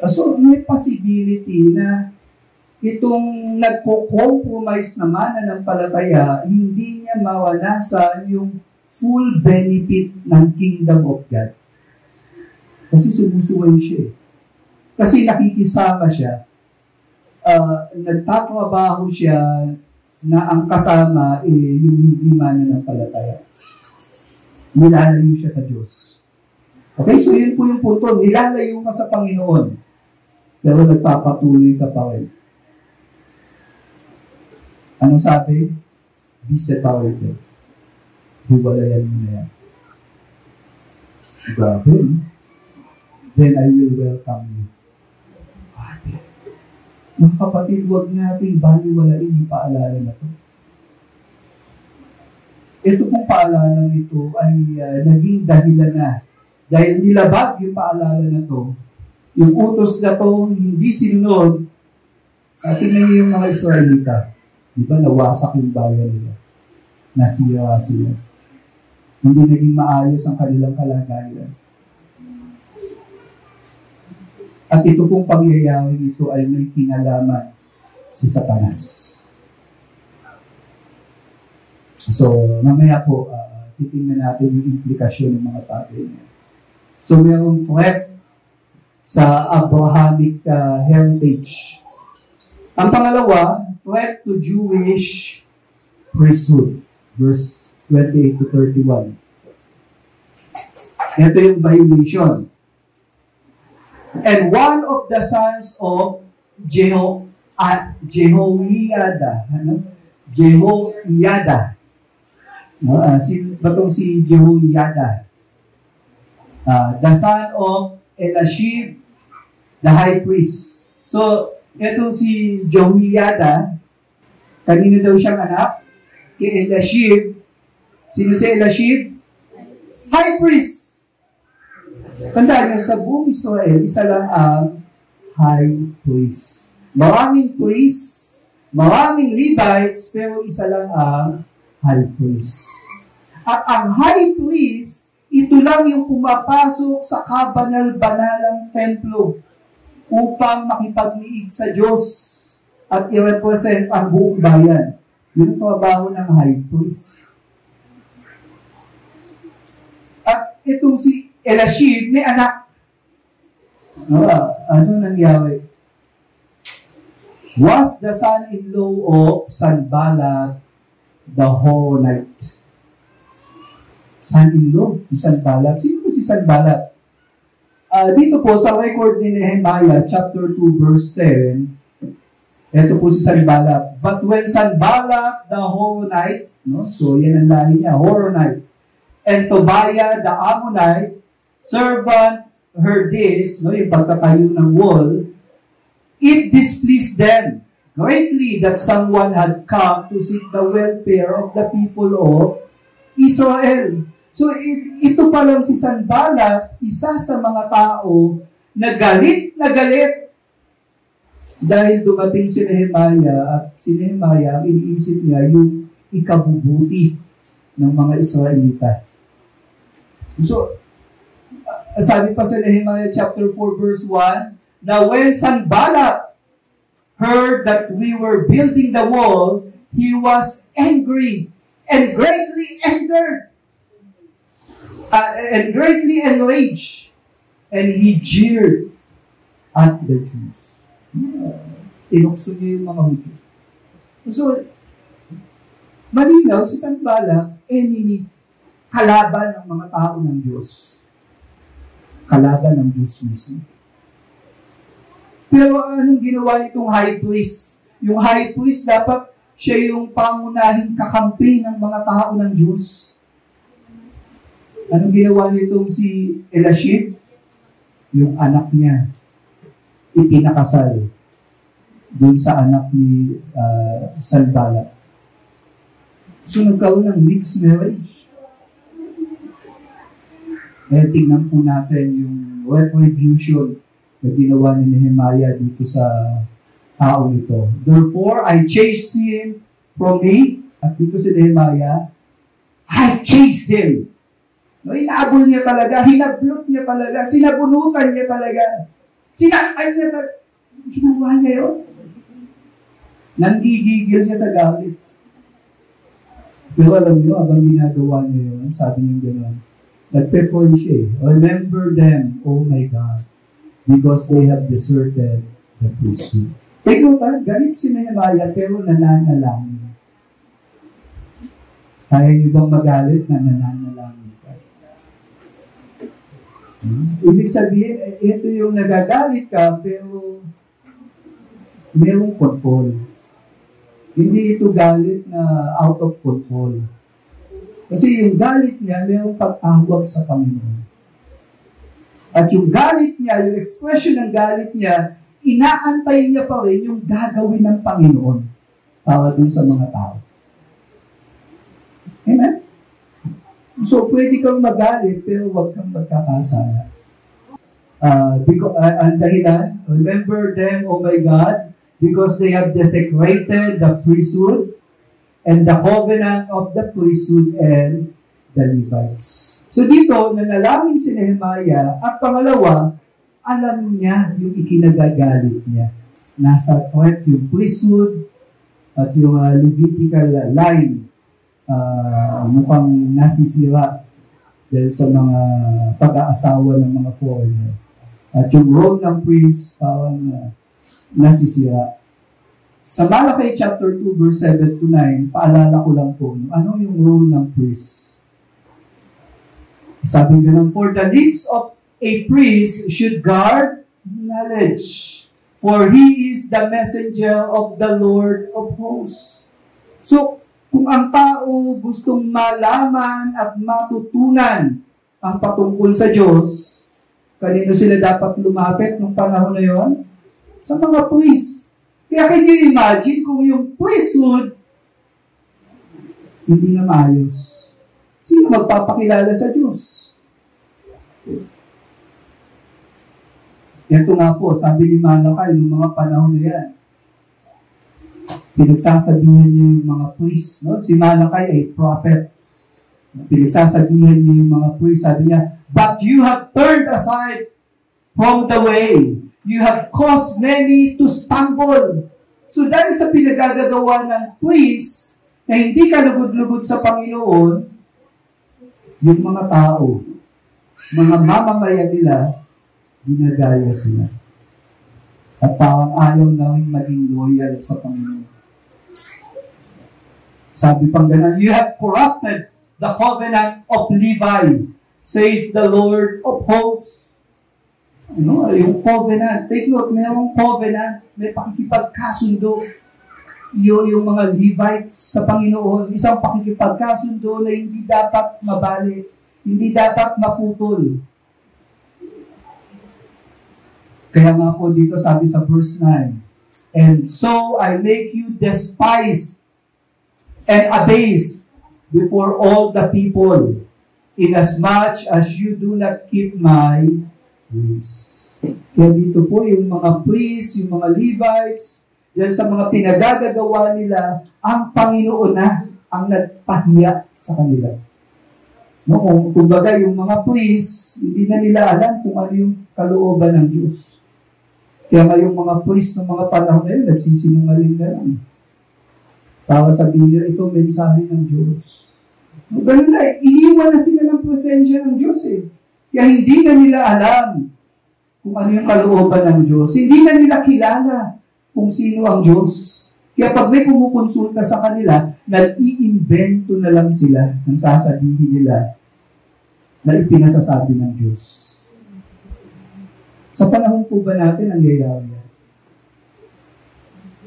Speaker 3: So, may possibility na itong nagpo-compromise naman na ng palataya, hindi niya mawanasan yung full benefit ng kingdom of God. Kasi sumusuway siya. Kasi nakikisama siya. Nagtatrabaho siya na ang kasama yung hindi mananampalataya. Nilalayo siya sa Diyos. Okay, so yun po yung punto. Nilalayo ka sa Panginoon. Pero nagpapatuloy ka pa rin. Ano sabi? Be separated. Hiwalayan mo na yan. Grabe. Then I will welcome you. Mga kapatid, huwag nating baliwalain yung paalala na ito. Ito pong paalala nito ay naging dahilan na. Dahil nilabag yung paalala na ito, yung utos na ito hindi sinunod, tingnan niyo yung mga Israelita. Di ba, nawasak yung bayan nila. Nasira sila. Hindi naging maayos ang kanilang kalagayan. At ito pong pangyayari ito ay may kinalaman si Satanas. So, mamaya po, titingnan natin yung implikasyon ng mga bagay niya. So, mayroong threat sa Abrahamic heritage. Ang pangalawa, threat to Jewish priesthood. Verse 28 to 31. Ito yung violation. And one of the sons of Jehoiada. Si Jehoiada. The son of Eliashib, the high priest. So, ito si Jehoiada, kanino daw siyang anak? Kay Eliashib. Sino si Eliashib? High priest. Tandaan nyo, sa buong Israel, isa lang ang high priest. Maraming priests, maraming Levites, pero isa lang ang high priest. At ang high priest, Ito lang yung pumapasok sa kabanal-banalang templo upang makipagniig sa Diyos at i-represent ang buong bayan. Yun ang trabaho ng high priest. At itong si Eliashib, may anak. Ano nangyari? Was the son-in-law of Sanballat the Horonite. Son-in-law, si Sanballat. Sino ba si Sanballat? Dito po sa record ni Nehemiah, chapter 2, verse 10, ito po si Sanballat. But when Sanballat the Horonite, no? So yan ang lahi niya, Horonite, and Tobiah the Ammonite, servant heard this, no? Yung pagtatayo ng wall, it displeased them greatly that someone had come to seek the welfare of the people of Israel. So, ito pa lang si Sanballat, isa sa mga tao na galit dahil dumating si Nehemiah at si Nehemiah, iniisip niya yung ikabubuti ng mga Israelita. So, sabi pa sa Nehemiah chapter 4 verse 1, now when Sanballat heard that we were building the wall, he was angry and greatly angered and greatly enraged, and he jeered at the Jews. Tinukso niya yung mga Hudyo. So, malinaw si Sanballat, enemy, kalaban ng mga tao ng Diyos. Kalaban ng Diyos mismo. Pero anong ginawa nitong high priest? Yung high priest dapat siya yung pangunahing kakampi ng mga tao ng Diyos. Anong ginawa nitong si Eliashib? Yung anak niya, ipinakasal dun sa anak ni Sanballat. So nagkaroon ng mixed marriage. Kaya tingnan po natin yung retribution na ginawa ni Nehemiah dito sa tao ito. Therefore, I chased him from me. At dito si Nehemiah, I chased him. No, inabol niya talaga, hinablot niya talaga, sinabunutan niya talaga, sinakay niya talaga. Ginawa niya yun. Nanggigigil siya sa galit. Pero alam niyo, abang ginagawa niya yun, sabi niya gano'n, nagpe-pray siya. Remember them, oh my God, because they have deserted the priesthood. Take note, galit si Nehemiah, pero nananalangin. Kaya niyo bang magalit na nananalangin? Ibig sabihin, ito yung nagagalit ka, pero mayroong control. Hindi ito galit na out of control. Kasi yung galit niya, mayroong pag-awag sa Panginoon. At yung galit niya, yung expression ng galit niya, inaantay niya pa rin yung gagawin ng Panginoon para dun sa mga tao. Amen? So, pwede kang magalit, pero huwag kang magkakasala. Ang dahilan, remember them, oh my God, because they have desecrated the priesthood and the covenant of the priesthood and the Levites. So dito, nanalangin si Nehemiah, at pangalawa, alam niya yung ikinagagalit niya. Nasa threat yung priesthood at yung Levitical line. Mukhang nasisira dahil sa mga pag-aasawa ng mga foreigner. At yung role ng priest parang nasisira. Sa Malachi chapter 2 verse 7 to 9, paalala ko lang po, ano yung role ng priest? Sabi ganun, for the lips of a priest should guard knowledge, for he is the messenger of the Lord of hosts. So, kung ang tao gustong malaman at matutunan ang patungkol sa Diyos, kanino sila dapat lumapit nung panahon na yon? Sa mga priest. Kaya can you imagine kung yung priesthood hindi na maayos? Sino magpapakilala sa Diyos? Ito nga po, sabi ni Malachi nung mga panahon na yan, pinagsasabihan niya yung mga priests, no? Si Malachi ay prophet. Pinagsasabihan niya yung mga priest, sabi niya, but you have turned aside from the way. You have caused many to stumble. So dahil sa pinagagagawa ng priest, na hindi ka lugod-lugod sa Panginoon, yung mga tao, mga mamamayan nila, ginagaya sila. At parang ayaw na rin maging loyal sa Panginoon. Sabi pang ganun, you have corrupted the covenant of Levi, says the Lord of hosts. Yung covenant, take note, mayroong covenant, may pakikipagkasundo. Yung mga Levites sa Panginoon, isang pakikipagkasundo na hindi dapat mabali, hindi dapat maputol. Kaya nga po dito sabi sa verse 9, and so I make you despised and abased before all the people, inasmuch as you do not keep my ways. Kaya dito po yung mga priests, yung mga Levites, dahil sa mga pinagagagawa nila, ang Panginoon na ang nagpahiya sa kanila. No, kumbaga yung mga priests, hindi na nila alam kung ano yung kalooban ng Diyos. Kaya nga yung mga priest ng mga panahon na yun, nagsisinungaling na lang. Para sabihin nila, ito mensahe ng Diyos. No, ganun na, iniwan na sila ng presensya ng Diyos eh. Kaya hindi na nila alam kung ano yung kalooban ng Diyos. Hindi na nila kilala kung sino ang Diyos. Kaya pag may kumukonsulta sa kanila, nag-iimbento na lang sila ng sasabihin nila na ipinasasabi ng Diyos. Sa panahon po ba natin ang nangyayari?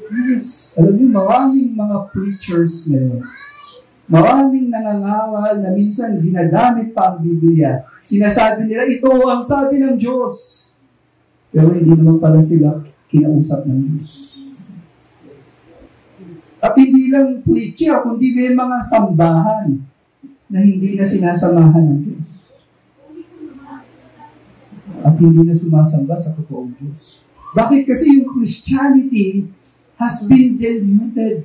Speaker 3: Yes. Alam niyo, maraming mga preachers ngayon. Maraming nangangaral na minsan ginagamit pa ang Biblia. Sinasabi nila, ito ang sabi ng Diyos. Pero hindi naman pala sila kinausap ng Diyos. At hindi lang preacher, kundi may mga sambahan na hindi na sinasamahan ng Diyos. At hindi na sumasamba sa totoong Diyos. Bakit? Kasi yung Christianity has been diluted.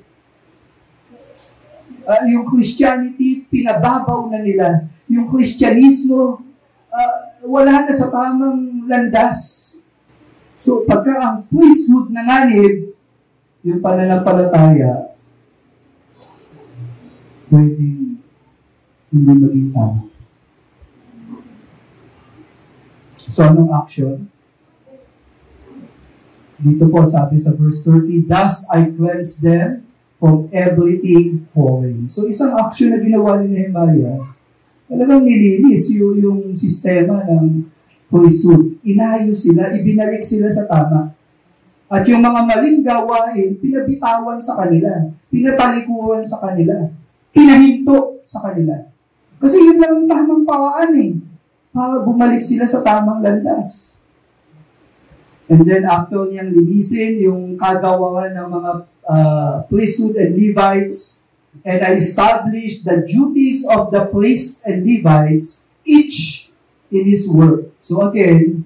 Speaker 3: Yung Christianity, pinababaw na nila. Yung Kristyanismo, wala na sa tamang landas. So, pagka ang priesthood nanganib, yung pananampalataya, pwedeng hindi maging tama. So, anong action? Dito po sabi sa verse 30, thus I cleanse them from everything foreign. So, isang action na ginawa ni Nehemiah, talagang nilinis yung sistema ng priesthood. Inayos sila, ibinalik sila sa tama. At yung mga maling gawain, pinabitawan sa kanila, pinatalikuran sa kanila, pinahinto sa kanila. Kasi yun lang ang tamang paraan para bumalik sila sa tamang landas. And then after niyang linisin yung kagawaran ng mga priesthood and Levites, and I established the duties of the priests and Levites, each in his work. So again,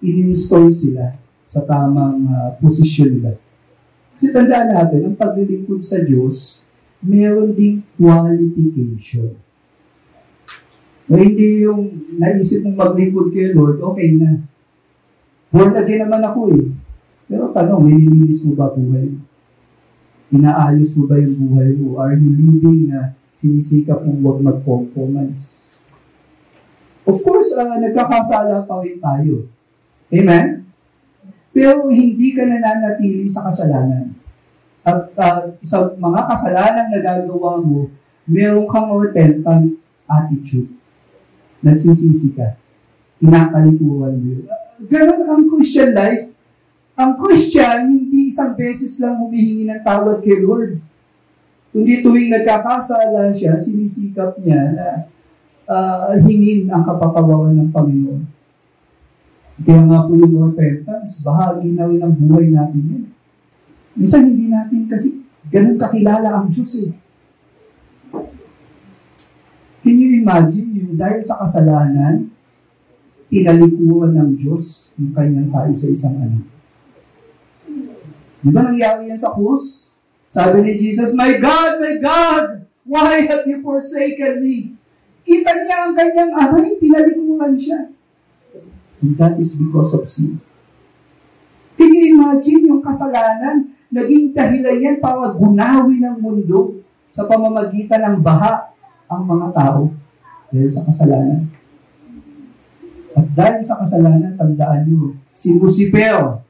Speaker 3: in-install sila sa tamang posisyon nila. Kasi tandaan natin, ang paglilingkod sa Diyos, meron ding qualification. O hindi yung naisip mong maglingkod kay Lord, okay na. Born again naman ako Pero tanong, nililinis mo ba buhay? Inaayos mo ba yung buhay mo? Are you living na sinisikap mong huwag mag-compromise? Of course, nagkakasala pa rin tayo. Amen? Pero hindi ka nananatili sa kasalanan. At sa mga kasalanan na gagawa mo, meron kang repentant attitude. Nagsisisi ka. Inakalikuran mo yun. Ganon ang Christian life. Ang Christian, hindi isang beses lang humihingi ng tawad kay Lord. Kundi tuwing nagkakasala siya, sinisikap niya na hingin ang kapatawaran ng Panginoon. Kaya nga po yung repentance, bahagi na rin ng buhay natin yun. Minsan hindi natin kasi ganun kakilala ang Diyos Can you imagine yung dahil sa kasalanan, tinalikuran ng Diyos yung kanyang kaisa-isang anak. Di ba nangyari yan sa krus? Sabi ni Jesus, my God, why have you forsaken me? Kita niya ang kanyang aray, tinalikuran siya. And that is because of sin. Can you imagine yung kasalanan? Naging dahilan yan para gunawin ng mundo sa pamamagitan ng baha ang mga tao dahil sa kasalanan. At dahil sa kasalanan, tandaan nyo, si Lucifer,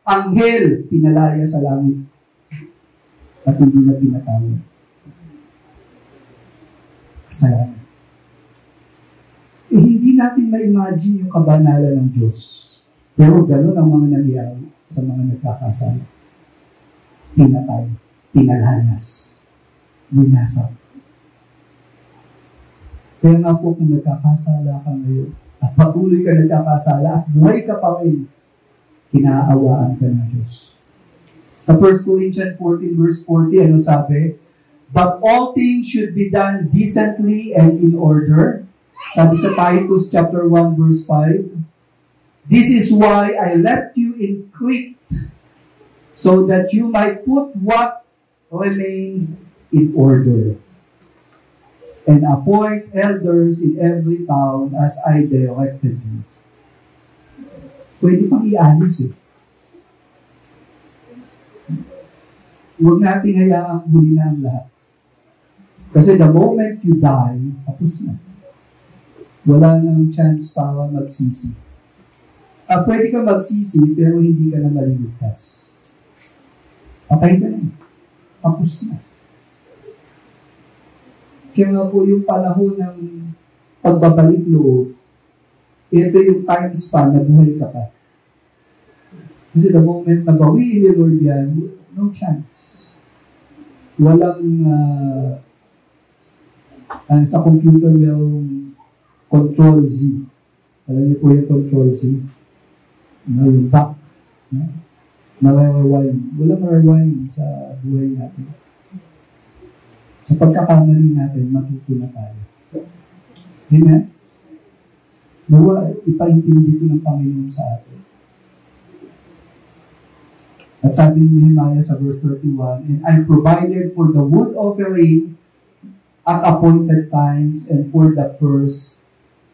Speaker 3: anghel, pinalaya sa langit at hindi na pinatawad. Kasalanan. Hindi natin ma-imagine yung kabanalan ng Diyos. Pero gano'n ang mga nangyayari sa mga nagkakasala. Pinatay, pinalhanas, binasag. Kaya nga po kung nagkakasala ka ngayon, at patuloy ka nagkakasala, at buhay ka pa rin, kinaawaan ka ng Diyos. Sa 1 Corinthians 14 verse 40, ano sabi? But all things should be done decently and in order. Sabi sa Titus chapter 1 verse 5, this is why I left you in Crete, so that you might put what remained in order, and appoint elders in every town as I directed you. Pwede pang ialis eh. Huwag natin hayaang huli na ang lahat. Kasi the moment you die, tapos na. Wala nang chance para magsisi. Pwede ka magsisi, pero hindi ka na maliligtas. Patay ka na. Tapos na. Kaya nga po yung panahon ng pagbabalik loob, ito yung time span na buhay ka pa. Kasi the moment na bawiin ni Lord yan, no chance. Walang, sa computer mayroong Control Z. Alam niyo po yung Control Z? Yung back. Nare-rewind. Walang rewind sa buhay natin. Sa pagkakamali natin, matuto na tayo. Amen? Nawa, ipaintindi ito ng Panginoon sa atin. At sabi ni Nehemiah sa verse 31, and I provided for the wood offering at appointed times and for the first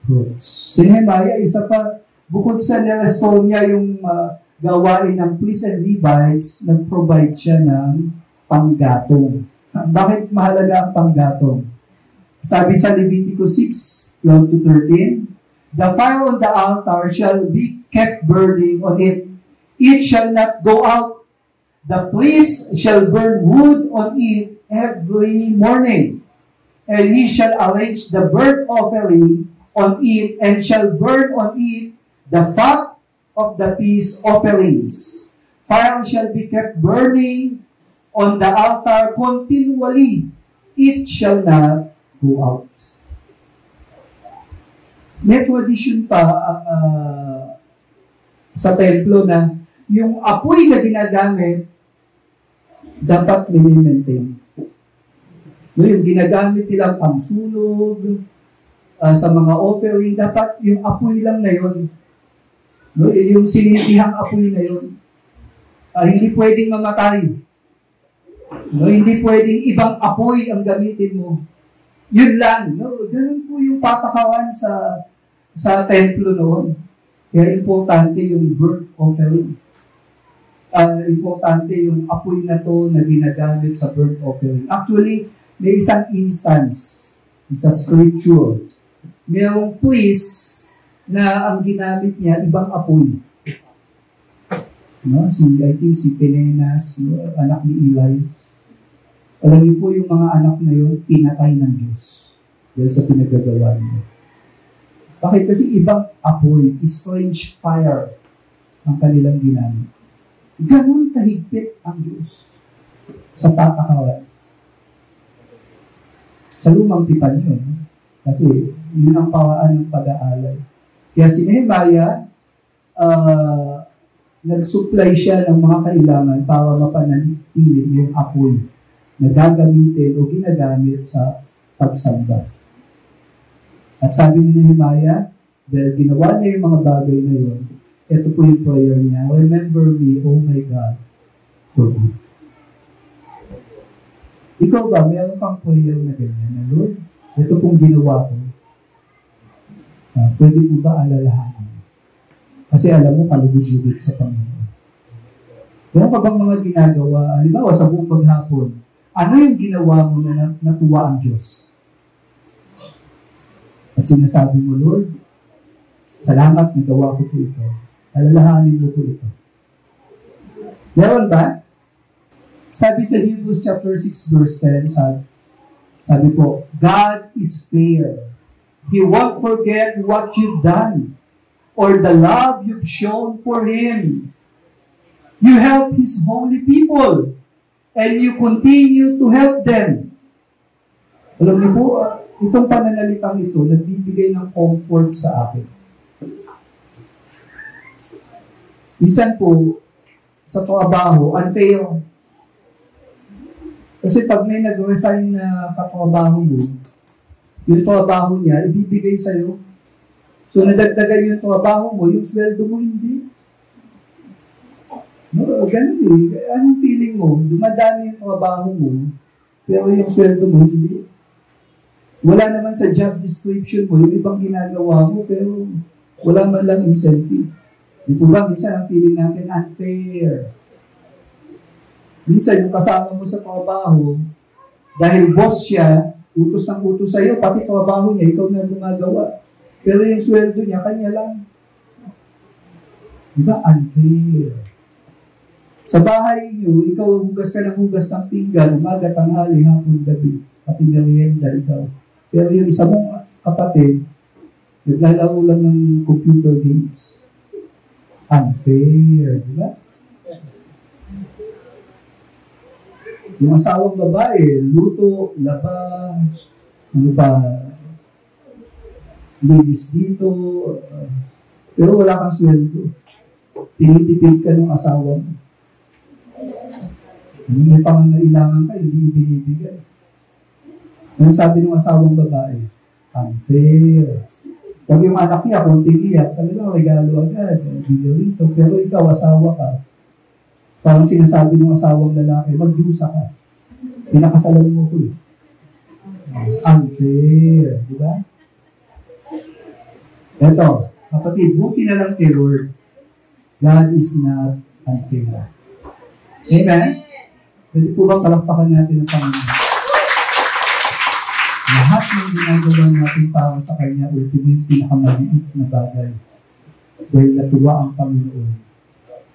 Speaker 3: fruits. Si Nehemiah, isa pa, bukod sa na-restore niya yung gawain ng priests and Levites, nag-provide siya ng panggatong. Bakit mahalaga ang panggatong? Sabi sa Leviticus 6, 12-13, the fire on the altar shall be kept burning on it. It shall not go out. The priest shall burn wood on it every morning. And he shall arrange the burnt offering on it, and shall burn on it the fat of the peace offerings. Fire shall be kept burning on the altar continually. It shall not go out. May tradition pa sa templo na yung apoy na ginagamit dapat mini-maintain. Yung ginagamit nilang pangsunog sa mga offering, dapat yung apoy lang na yun. Yung sinintihang apoy na yun. Hindi pwedeng mamatay. Hindi pwedeng ibang apoy ang gamitin mo. Yun lang. Ganun po yung patakaran sa templo noon. Kaya importante yung burnt offering. Importante yung apoy na to na ginagamit sa burnt offering. Actually, may isang instance sa scripture. Mayroong priest na ang ginamit niya ibang apoy. I think si Penenas, anak ni Eli. Alam niyo po yung mga anak na yun, pinatay ng Diyos dahil sa pinagagawa niya. Bakit? Kasi ibang apoy, strange fire ang kanilang ginamit. Ganun kahigpit ang Diyos sa patakaran. Sa lumang tipan yun. Kasi yun ang paraan ng pag-aalay. Kaya si Nehemiah, nag-supply siya ng mga kailangan para mapanatili yung apoy na gagamitin o ginagamit sa pagsamba. At sabi ni Nehemiah, dahil ginawa niya yung mga bagay na yun, ito po yung prayer niya, remember me, oh my God, for good. Ikaw ba, meron kang prayer na ganyan, na Lord, ito pong ginawa ko, Pwede po ba alalahanin? Kasi alam mo, kalugod-lugod sa Panginoon. Meron ka bang mga ginagawa, halimbawa sa buong maghapon, ano yung ginawa mo na natuwa ang Diyos? At sinasabi mo, Lord, salamat, nagawa ko po ito. Alalahanin mo po ito. Meron ba? Sabi sa Hebrews chapter 6 verse 10, sabi po, God is fair. He won't forget what you've done or the love you've shown for Him. You help His holy people and you continue to help them. Alam niyo po, itong pananalitang ito, nagbibigay ng comfort sa akin. Minsan po, sa trabaho, unfair. Kasi pag may nag-resign na katrabaho mo, yung trabaho niya, ibibigay sa'yo. So, nadagdagan yung trabaho mo, yung sweldo mo, hindi. No, ganun eh. Anong feeling mo? Dumadami yung trabaho mo, pero yung sweldo mo, hindi. Wala naman sa job description mo, yung ibang ginagawa mo, pero wala man lang incentive. Di po ba, minsan ang feeling natin unfair. Minsan yung kasama mo sa trabaho, dahil boss siya, utos ng utos sa'yo, pati trabaho niya, ikaw na gumagawa. Pero yung sweldo niya, kanya lang. Di ba? Unfair. Sa bahay niyo, ikaw hugas ka ng hugas ng pinggan, umaga, tanghali, hapon, gabi, pati merienda, ikaw. Pero yung isa mong kapatid, naglalaro lang ng computer games. Unfair, di ba? Yung asawang babae, luto, laba, ano pa, linis dito, pero wala kang sweldo. Tinitipid ka ng asawa mo. May pangangailangan ka, hindi ibinibigay. Ano sabi ng asawang babae? Unfair. Pag yung anak niya, konting iyak, talagang regalo agad, video rito. Pero ikaw, asawa ka. Parang sinasabi ng asawang lalaki, magdusa ka. Pinakasalan mo ko eh. Unfair. Di ba? Eto, kapatid, buti na lang kay Lord. God is not unfair. Amen? Pwede po bang palakpakan natin ang Panginoon? Lahat ng ginagawa natin para sa Kanya, ultimo yung pinakamaliit na bagay. Dahil natuwa ang Panginoon,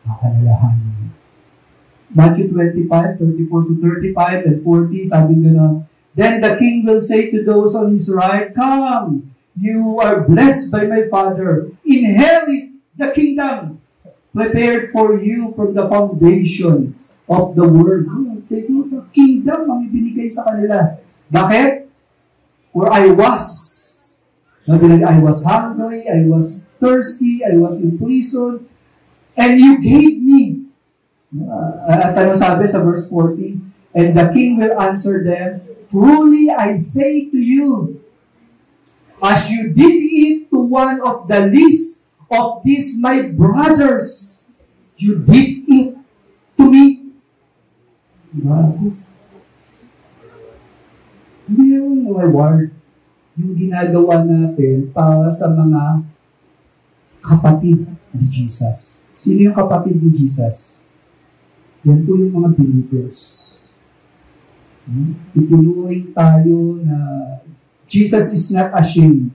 Speaker 3: kakalalahanin. Matthew 25, 34-35 and 40, sabi gano'n, Then the king will say to those on his right, Come, you are blessed by my Father. Inherit the kingdom prepared for you from the foundation of the world. Take note, the kingdom ang ibinigay sa kanila. Bakit? For I was hungry, I was thirsty, I was in prison, and you gave me. At ano sabi sa verse 40? And the king will answer them, Truly I say to you, as you did it to one of the least of these my brothers, you did it to me. Bago. Hindi yung reward, yung ginagawa natin para sa mga kapatid ni Jesus. Sino yung kapatid ni Jesus? Yan po yung mga believers. Itinuring tayo na Jesus is not ashamed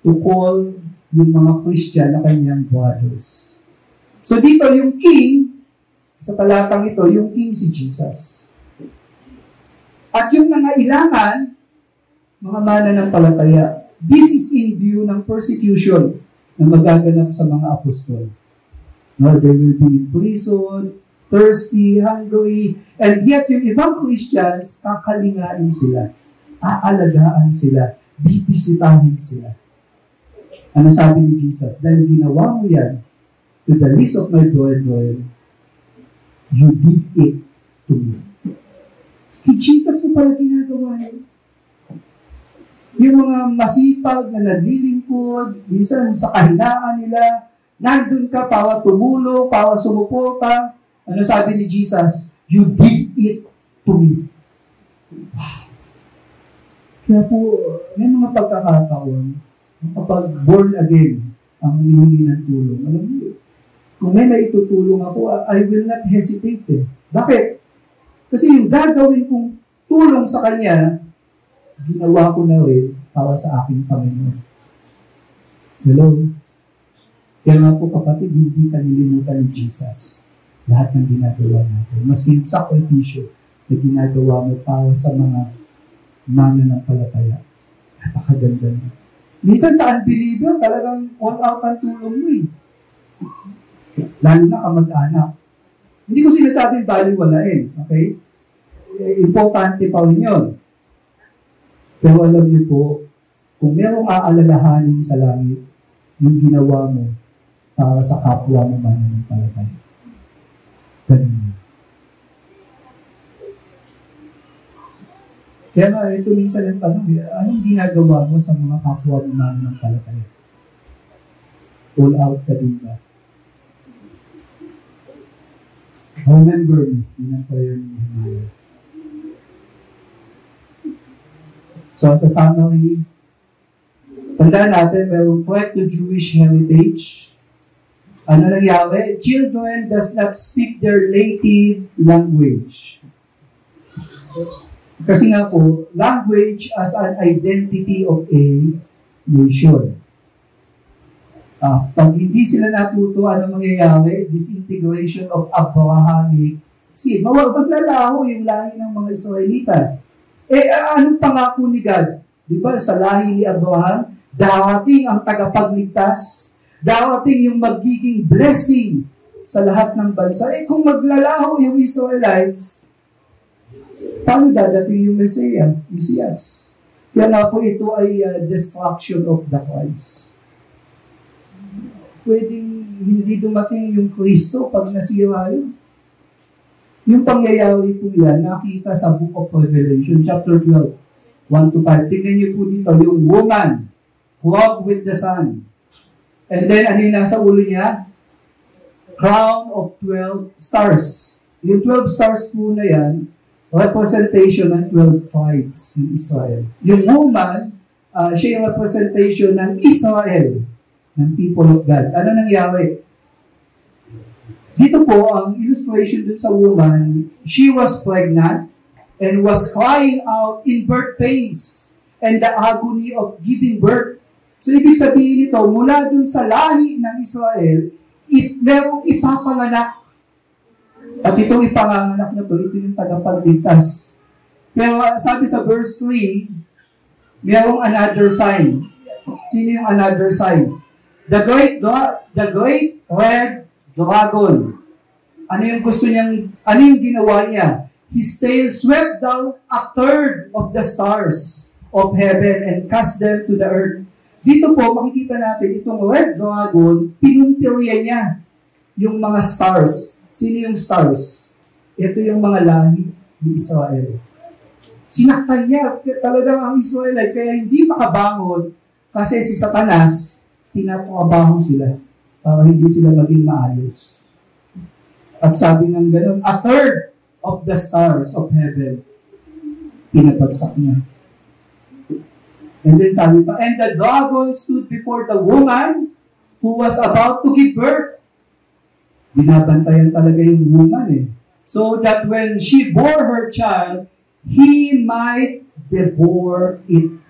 Speaker 3: to call yung mga Christian na kanyang brothers. So dito yung king, sa talatang ito, yung king si Jesus. At yung nangailangan, mga mananampalataya, this is in view ng persecution na magaganap sa mga apostol. No, they will be in prison, thirsty, hungry, and yet yung ibang Christians, kakalingain sila, aalagaan sila, bibisitahin sila. Ano sabi ni Jesus? Dahil ginawa mo yan to the least of my brethren, you did it to me. Kay Jesus mo pala ginagawa yun. Yung mga masipag na naglilingkod, minsan sa kahinaan nila, nandun ka para tumulong, para sumuporta. Ano sabi ni Jesus? You did it to me. Wow. Kaya po, may mga pagkakataon, Kapag born again, ang humihingi ng tulong. Alam mo, kung may maitutulong ako, I will not hesitate eh. Bakit? Kasi yung gagawin kong tulong sa Kanya, ginawa ko na rin para sa aking Panginoon. Hello? Kaya nga po kapatid, hindi kalilimutan ni Jesus lahat ng ginagawa natin. Maski yung sakripisyo na ginagawa mo para sa mga mananampalataya. Napakaganda na. Minsan sa unbeliever, talagang all out ang tulong mo eh. Lalo na kamag-anak. Hindi ko sinasabing baliwalain, okay? Importante pa rin yun. Pero alam niyo po, kung merong aalalahanin sa langit, yung ginawa mo para sa kapwa mo mananampalataya. Ganun. Kaya nga, ito minsan ang tanong, anong ginagawa mo sa mga kapwa mo mananampalataya? All out ka din ba? Remember me, yun ang prayer ni Nehemiah. So, sa summary, tandaan natin, mayroong threat to Jewish heritage. Ano nangyari? Children does not speak their native language. Kasi nga po, language as an identity of a nation. Pag hindi sila natuto, ano mangyayari? Disintegration of Abrahamic seed. Maglalaho yung lahi ng mga Israelita. Anong pangako ni God? Di ba, sa lahi ni Abraham, darating ang tagapagligtas, darating yung magiging blessing sa lahat ng bansa. Kung maglalaho yung Israelites, paano dadating yung Mesias? Kaya nga po ito ay destruction of the Christ. Pwedeng hindi dumating yung Kristo pag nasira yun. Yung pangyayari po yan, nakita sa Book of Revelation, chapter 12, 1-5. Tingnan niyo po dito, yung woman, clothed with the sun. And then, ano yung nasa ulo niya? Crown of 12 stars. Yung 12 stars po na yan, representation ng 12 tribes ng Israel. Yung woman, siya yung representation ng Israel, ng people of God. Ano nangyari? Dito po, ang illustration dun sa woman, she was pregnant and was crying out in birth pains and the agony of giving birth. So, ibig sabihin nito, mula dun sa lahi ng Israel, merong ipapanganak. At itong ipanganak na to, ito yung tagapagligtas. Pero sabi sa verse 3, merong another sign. Sino yung another sign? The great red dragon. Ano yung gusto niyang, ano yung ginawa niya? His tail swept down a third of the stars of heaven and cast them to the earth. Dito po, makikita natin, itong red dragon, pinuntirya niya yung mga stars. Sino yung stars? Ito yung mga lahi ni Israel. Sinaktan niya talagang ang Israelite, kaya hindi makabangon kasi si Satanas, tinatrabaho sila para hindi sila maging maayos. At sabi ng gano'n, a third of the stars of heaven, pinapagsak niya. And then sabi pa, and the dragon stood before the woman who was about to give birth. Binabantayan talaga yung woman eh. So that when she bore her child, he might devour it.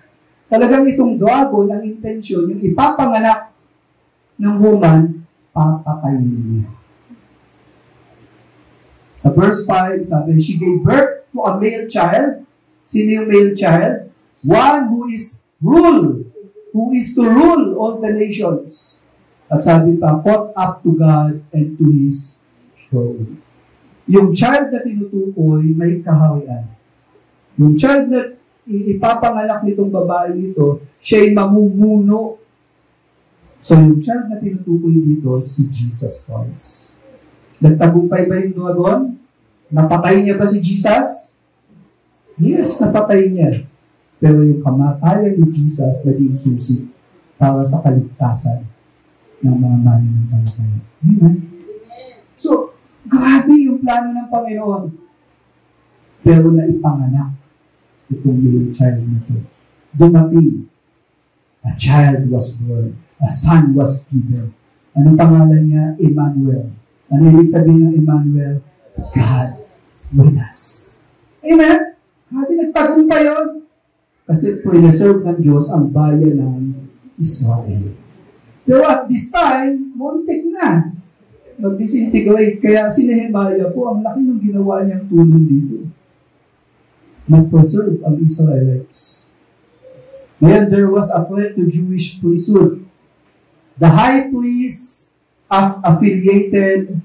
Speaker 3: Talagang itong dragon, ang intensyon, yung ipapanganak ng woman, papakainin niya. Sa verse 5, sabi, she gave birth to a male child. Sino yung male child? One who is to rule all the nations. At sabi pa, caught up to God and to His throne. Yung child na tinutukoy, may kaharian. Yung child na ipapanganak nitong babae nito, siya'y mamumuno. So yung child na tinutukoy dito, si Jesus Christ. Nagtagumpay ba yung dragon? Napatay niya ba si Jesus? Yes, napatay niya. Pero yung kamatayan ni Jesus, naging susi para sa kaligtasan ng mga mananampalataya. Amen? So, grabe yung plano ng Panginoon. Pero naipanganak itong little child na ito. Dumating a child was born, a son was given. Anong pangalan niya? Emmanuel. Ano ibig sabihin ng Emmanuel? God with us. Amen? Grabe, nagtagumpay yun. Kasi preserve ng Diyos ang bayan ng Israel. Pero at this time, muntik na mag-disintegrate. Kaya si Nehemiah po, ang laki ng ginawa niyang tulong dito. Mag-preserve ang Israelites. Then there was a threat to Jewish priesthood. The high priest affiliated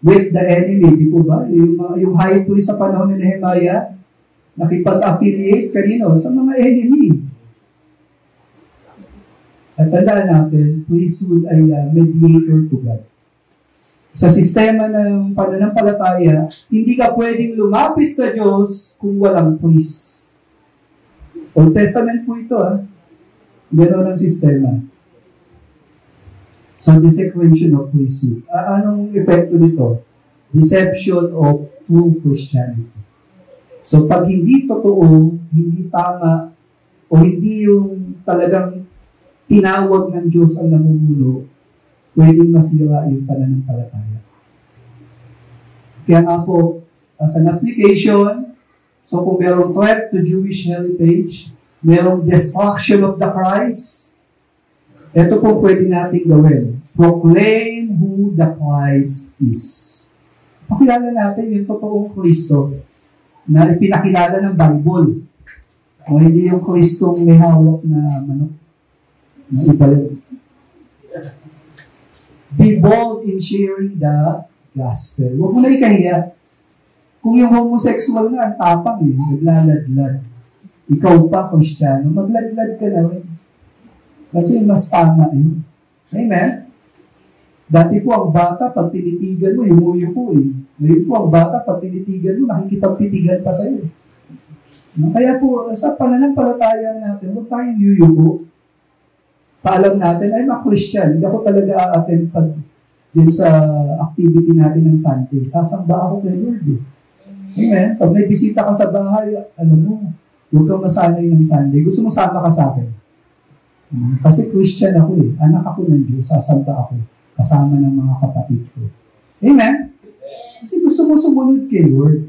Speaker 3: with the enemy. Di po ba? Yung high priest sa panahon ni Nehemiah, nakipag-affiliate kanino? Sa mga enemy. At tandaan natin, priesthood ay mediator to God. Sa sistema ng pananampalataya, hindi ka pwedeng lumapit sa Diyos kung walang priest. Old Testament po ito, gano'n ang sistema. So, desecration of priesthood. Anong epekto nito? Deception of true Christianity. So, pag hindi totoo, hindi tama, o hindi yung talagang tinawag ng Diyos ang namumuno, pwedeng masira yung pananampalataya. Kaya nga po, as an application, so kung merong threat to Jewish heritage, merong destruction of the Christ, ito po pwede natin gawin. Proclaim who the Christ is. Pakilala natin yung totoong Kristo na ipinakilala ng Bible. O hindi yung Kristong may hawak na manok. Na iba yun. Be bold in sharing the gospel. Huwag mo na ikahiya. Kung yung homosexual nga, ang tapang naglaladlad. Ikaw pa, Kristiyano, magladlad ka na rin. Kasi mas tama yun. Amen? Dati po ang bata, pag tinitigan mo, yumuyo ko Ngayon po ang bata, pag tinitigan mo, nakikipagtitigan pa sa'yo. Kaya po, sa pananampalataya natin, huwag tayong yuyuko. Paalam natin, ay ma-Christian, hindi ako talaga a-attend pag dyan sa activity natin ng Sunday. Sasamba ako kay Lord Amen? Pag may bisita ka sa bahay, alam mo, huwag kang masanay ng Sunday. Gusto mo sama ka sa akin. Kasi Christian ako Anak ako ng Diyos, sasamba ako. Kasama ng mga kapatid ko. Amen? Kasi gusto mo sumunod kay Lord.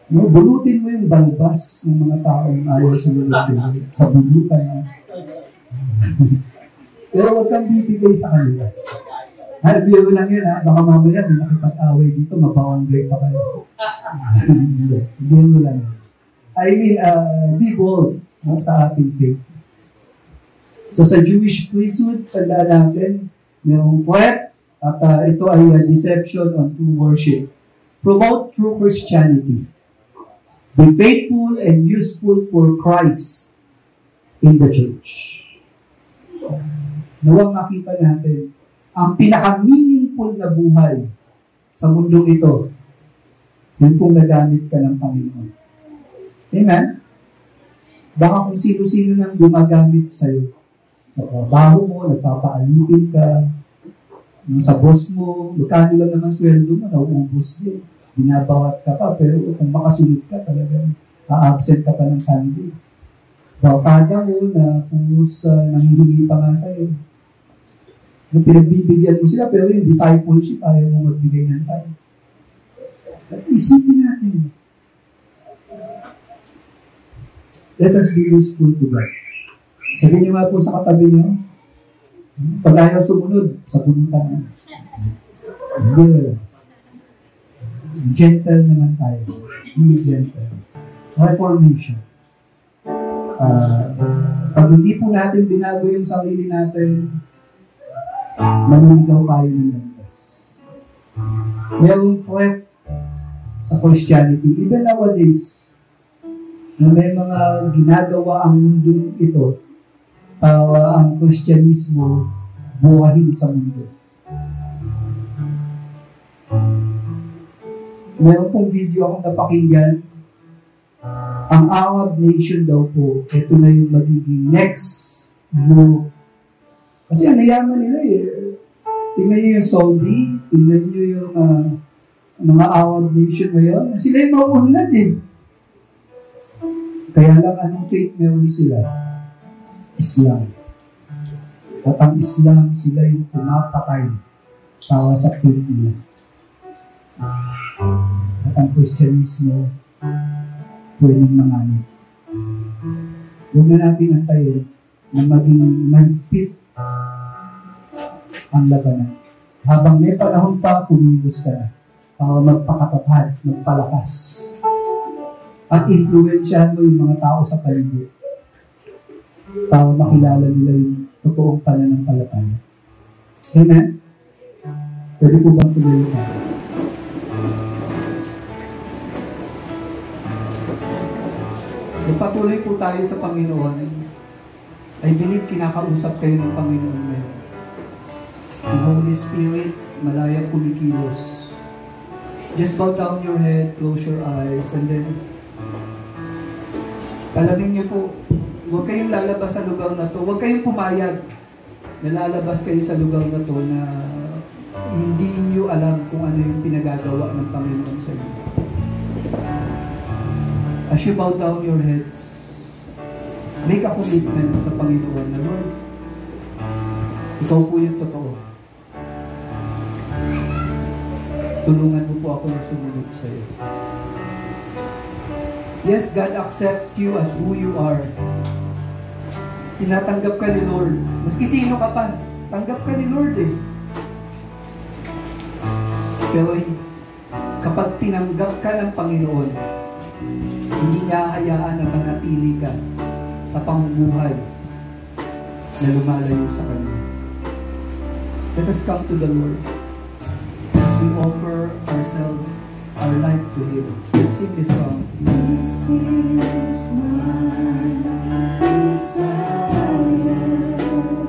Speaker 3: Bulutin mo yung balbas ng mga taong ayaw sumunod kay Lord. Sa bulutan. Pero huwag kang bibigay sa kanila. Biro lang yun baka mamaya may nakipag-away dito, mapawangay pa kayo. Biro lang yun. I mean, be bold sa ating faith. So sa Jewish priesthood, tandaan natin, mayroong threat at ito ay deception on true worship. Promote true Christianity. Be faithful and useful for Christ in the church. Nawang makita natin ang pinaka-meaningful na buhay sa mundong ito, yun kung nagamit ka ng Panginoon. Amen? Baka kung sino-sino nang gumagamit sa'yo. Sa trabaho mo, nagpapaalipin ka, sa boss mo, magkano lang naman sweldo mo, nauubos din. Binabawat ka pa, pero kung makasunod ka, talagang a-absent ka pa ng Sunday. Barkada mo na pumus nangihingi pa nga sa'yo. Yung pinagbibigyan mo sila, pero yung discipleship, ayaw mo magbigay ng time. At isipin natin. Let us be useful to God. Sabihin niyo nga po sa katabi niyo, pag ayaw sumunod, sa punutan. Hindi. Gentle naman tayo. Be gentle. Reformation. Pag hindi po natin binago yung sarili natin, manuligaw tayo ng landas. Mayroong threat sa Christianity. Even nowadays, na may mga ginagawa ang mundo ito para ang Kristyanismo buhayin sa mundo. Meron pong video akong napakinggan. Ang Arab nation daw po, ito na yung magiging next Europe. Kasi ang nayaman nila Tingnan nyo yung Saudi, tingnan nyo yung mga Arab nation ngayon. Sila yung mauunlad Kaya lang anong faith meron sila? Islam. At ang Islam, sila yung pumapatay para sa faith nila. At ang Christianismo, pwedeng manganib. Huwag na natin antayin na maging mahigpit ang labanan. Habang may panahon pa, kumilos ka na para magpakatapad, magpalakas. At influensyahan mo yung mga tao sa paligid para makilala nila yung totoong pananampalataya. Amen? Pwede po bang tuloy tayo? Patuloy po tayo sa Panginoon. I believe kinakausap kayo ng Panginoon ngayon. The Holy Spirit, malayang kumikilos. Just bow down your head, close your eyes, and then alamin niyo po, huwag kayong lalabas sa lugar na to. Huwag kayong pumayag na lalabas kayo sa lugar na to na hindi niyo alam kung ano yung pinagagawa ng Panginoon sa inyo. As you bow down your heads, make a commitment sa Panginoon na, Lord, ikaw po yung totoo. Tulungan mo po ako na sumunod sa iyo. Yes, God accept you as who you are. Tinatanggap ka ni Lord. Maski sino ka pa, tanggap ka ni Lord eh. Pero kapag tinanggap ka ng Panginoon, hindi niya hayaan na manatili ka sa pamumuhay na lumalayo sa Kanya. Let us come to the Lord as we offer ourselves, our life to Him. Let's sing this song.
Speaker 4: This is my desire to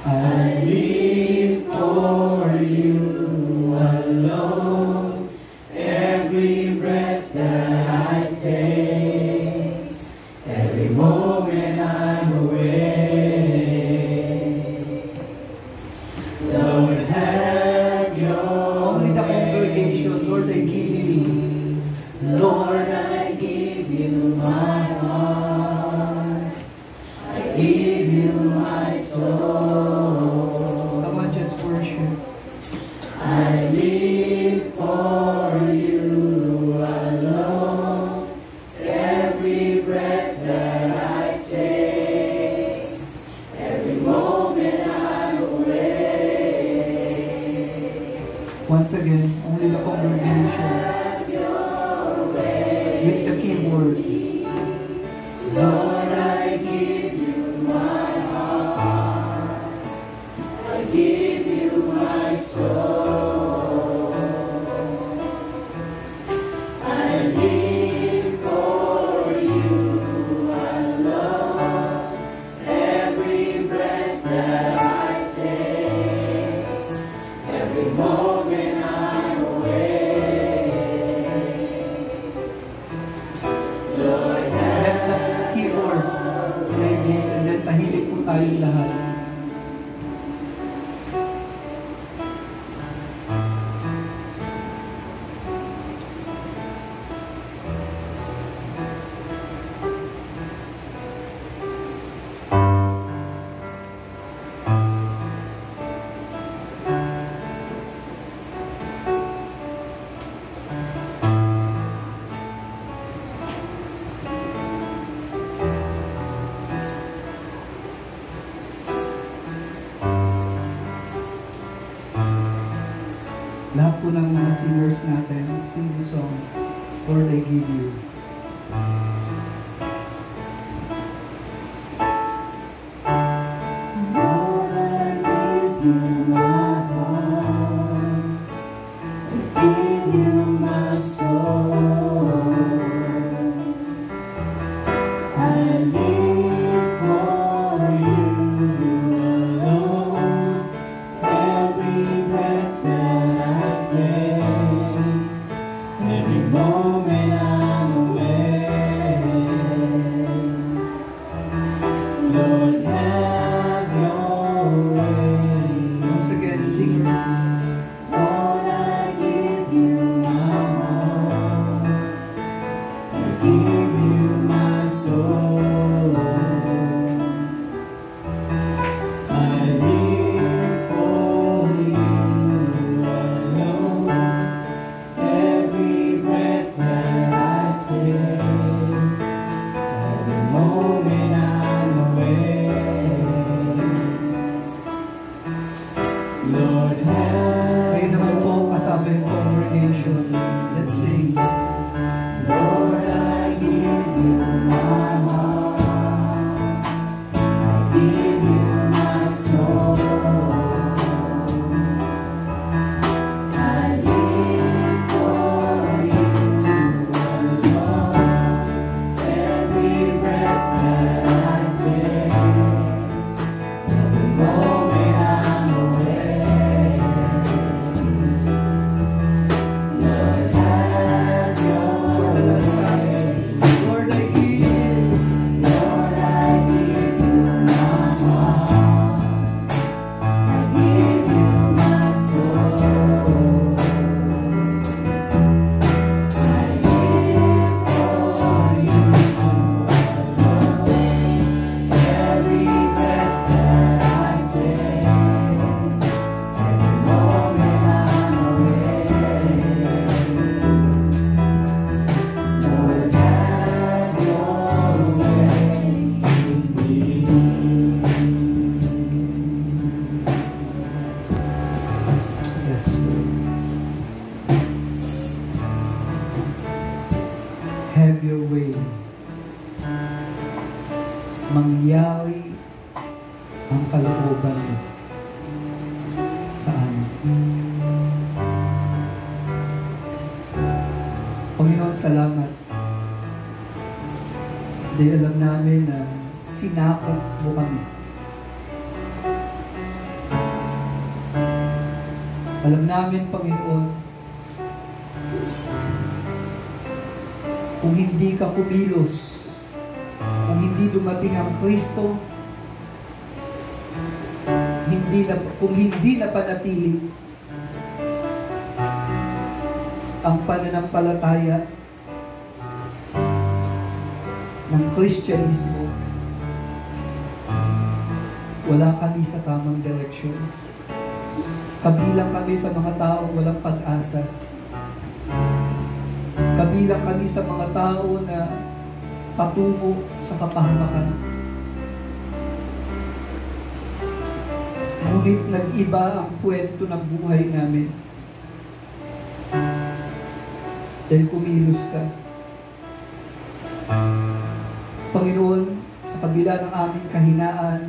Speaker 3: I live for you alone. Every breath that I take, every moment I'm awake. Lord, have your only the congregation, Lord, I give you. Lord, I give you my heart. I give you my soul. Come on, just worship. I live for you alone. Every breath that I take, every moment I'm awake. Once again, only the congregation with the keyboard. Lord, I give you my heart. I give you my soul. I live for you alone. Every breath that I take, every moment I'm awake. Lord, let the keyboard play this and then tahimik po tayong lahat. Lahat po ng mga singers natin, sing the song, Lord, I give you. Lord, I give you my heart. I give you my soul. I live for you alone. Every breath that I take, every moment I'm awake. Lord, have your way. Once again, singers. Lord, I give you my heart. I give you my soul. I live for you alone. Every breath that I take, every moment I'm awake. Lord, have kayo naman po kasama yung congregation. Let's sing. Lord, I give you my heart. I give you my soul. I live for you alone. Every breath that I take, every moment I'm awake. Lord, have your way. Lord, I give you. Lord, I give you my heart. I give you my soul. I live for you alone. Every breath that I take, every moment I'm awake. Lord, have your way in me. Yes, Lord. Have your way. Mangyari ang kalooban mo sa amin. Panginoon, salamat. Dahil alam namin na sinakop mo kami Alam namin, Panginoon, kung hindi ka kumilos, kung hindi dumating ang Kristo, kung hindi napanatili ang pananampalataya ng Kristyanismo, wala kami sa tamang direksyon. Kabilang kami sa mga taong walang pag-asa. Kabilang kami sa mga tao na patungo sa kapahamakan. Ngunit nag-iba ang kwento ng buhay namin dahil kumilos ka. Panginoon, sa kabila ng aming kahinaan,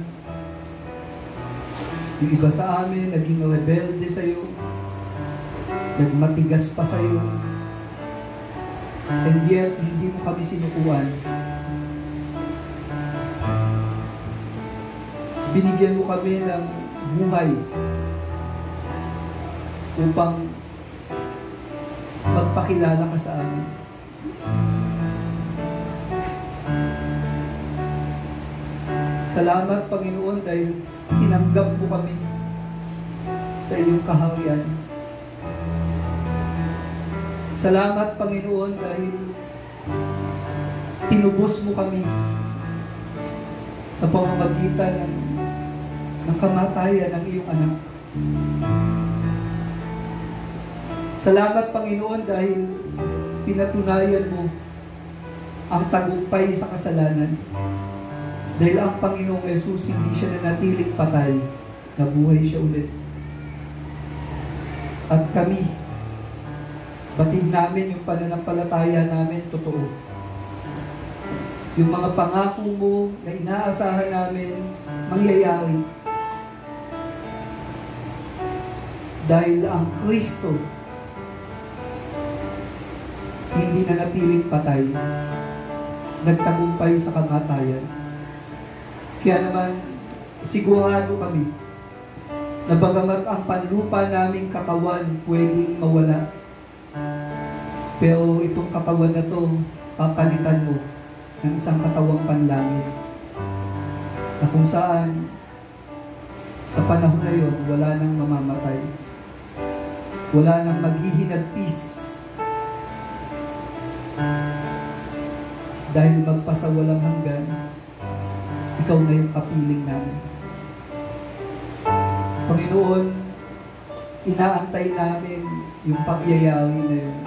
Speaker 3: yung iba sa amin naging rebelde sa iyo, nagmatigas pa sa iyo, and yet hindi mo kami sinukuan. Binigyan mo kami ng buhay upang magpakilala ka sa amin. Salamat, Panginoon, dahil tinanggap mo kami sa iyong kaharian. Salamat, Panginoon, dahil tinubos mo kami sa pamamagitan ng kamatayan ng iyong anak. Salamat, Panginoon, dahil pinatunayan mo ang tagumpay sa kasalanan. Dahil ang Panginoong Yesus hindi siya nanatiling patay, nabuhay siya ulit. At kami, batid namin yung pananampalataya namin totoo. Yung mga pangako mo na inaasahan namin mangyayari. Dahil ang Kristo hindi nanatiling patay, nagtagumpay sa kamatayan. Kaya naman, sigurado kami na bagamat ang panlupa naming katawan pwedeng mawala, pero itong katawan na to, papalitan mo ng isang katawang panlangit na kung saan sa panahon na yon, wala nang mamamatay, wala nang maghihinagpis, dahil magpasawalang hanggan, ikaw na yung kapiling namin. Panginoon, inaantay namin yung pagyayari na yun.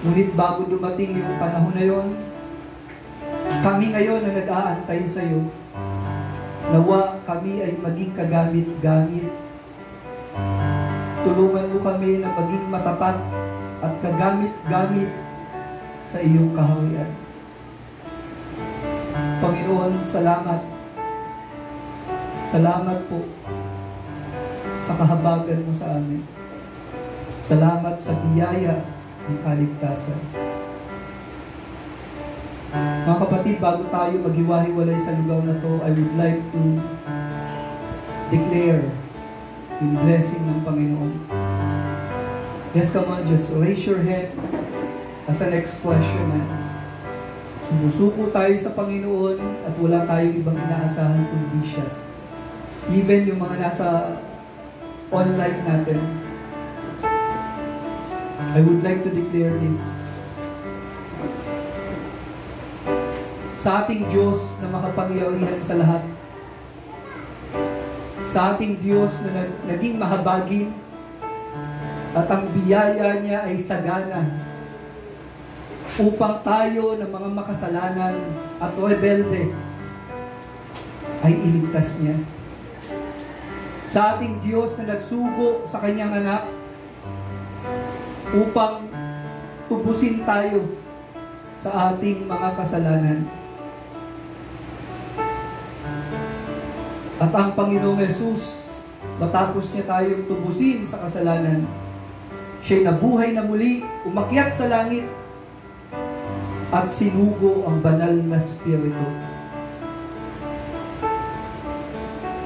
Speaker 3: Ngunit bago dumating yung panahon na yun, kami ngayon na nag-aantay sa iyo, nawa kami ay maging kagamit-gamit. Tulungan mo kami na maging matapat at kagamit-gamit sa iyong kaharian. Panginoon, salamat. Salamat po sa kahabagan mo sa amin. Salamat sa biyaya ng kaligtasan. Mga kapatid, bago tayo maghiwa-hiwalay sa lugar na to, I would like to declare yung blessing ng Panginoon. Yes, come on, just raise your hand as an expression. Sumusuko tayo sa Panginoon at wala tayong ibang inaasahan kundi siya. Even yung mga nasa online natin, I would like to declare this. Sa ating Diyos na makapangyarihan sa lahat, sa ating Diyos na naging mahabagin at ang biyaya niya ay sagana upang tayo ng mga makasalanan at rebelde ay iligtas niya. Sa ating Diyos na nagsugo sa kanyang anak upang tubusin tayo sa ating mga kasalanan. At ang Panginoong Yesus, matapos niya tayong tubusin sa kasalanan, siya'y nabuhay na muli, umakyat sa langit, at sinugo ang banal na Espiritu.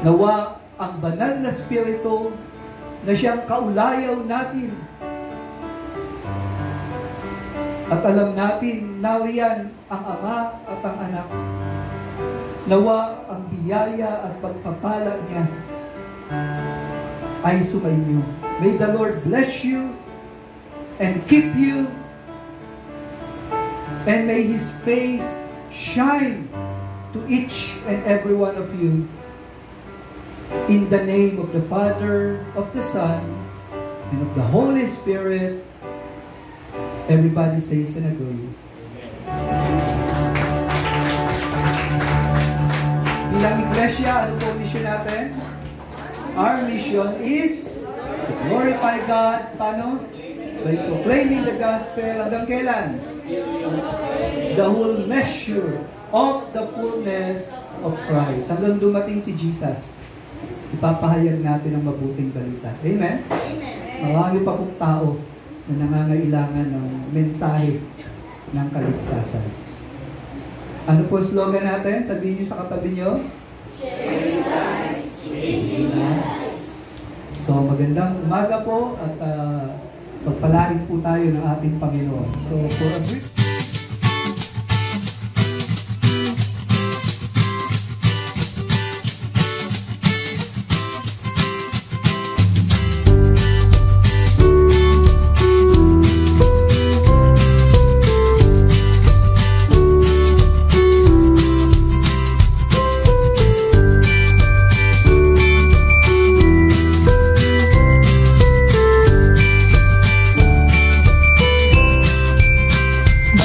Speaker 3: Nawa ang banal na Espiritu na siyang kaulayaw natin. At alam natin, nariyan ang Ama at ang Anak. Nawa ang biyaya at pagpapala niya ay sumainyo. May the Lord bless you and keep you, and may His face shine to each and every one of you. In the name of the Father, of the Son, and of the Holy Spirit, everybody says and agree. Bilang iglesia, ano po ang mission natin? Our mission is to glorify God. Paano? By proclaiming the gospel. Hanggang kailan? The whole measure of the fullness of Christ. Hanggang dumating si Jesus, ipapahayag natin ang mabuting balita. Amen? Marami pa pong tao na nangangailangan ng mensahe ng kaligtasan. Ano po slogan natin? Sabihin niyo sa katabi niyo. Sharing Christ, changing lives. So magandang umaga po at pagpalain po tayo ng ating Panginoon. So for a brief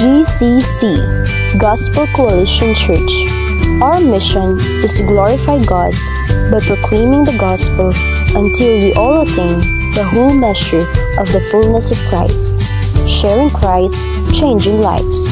Speaker 5: GCC, Gospel Coalition Church. Our mission is to glorify God by proclaiming the gospel until we all attain the whole measure of the fullness of Christ. Sharing Christ, changing lives.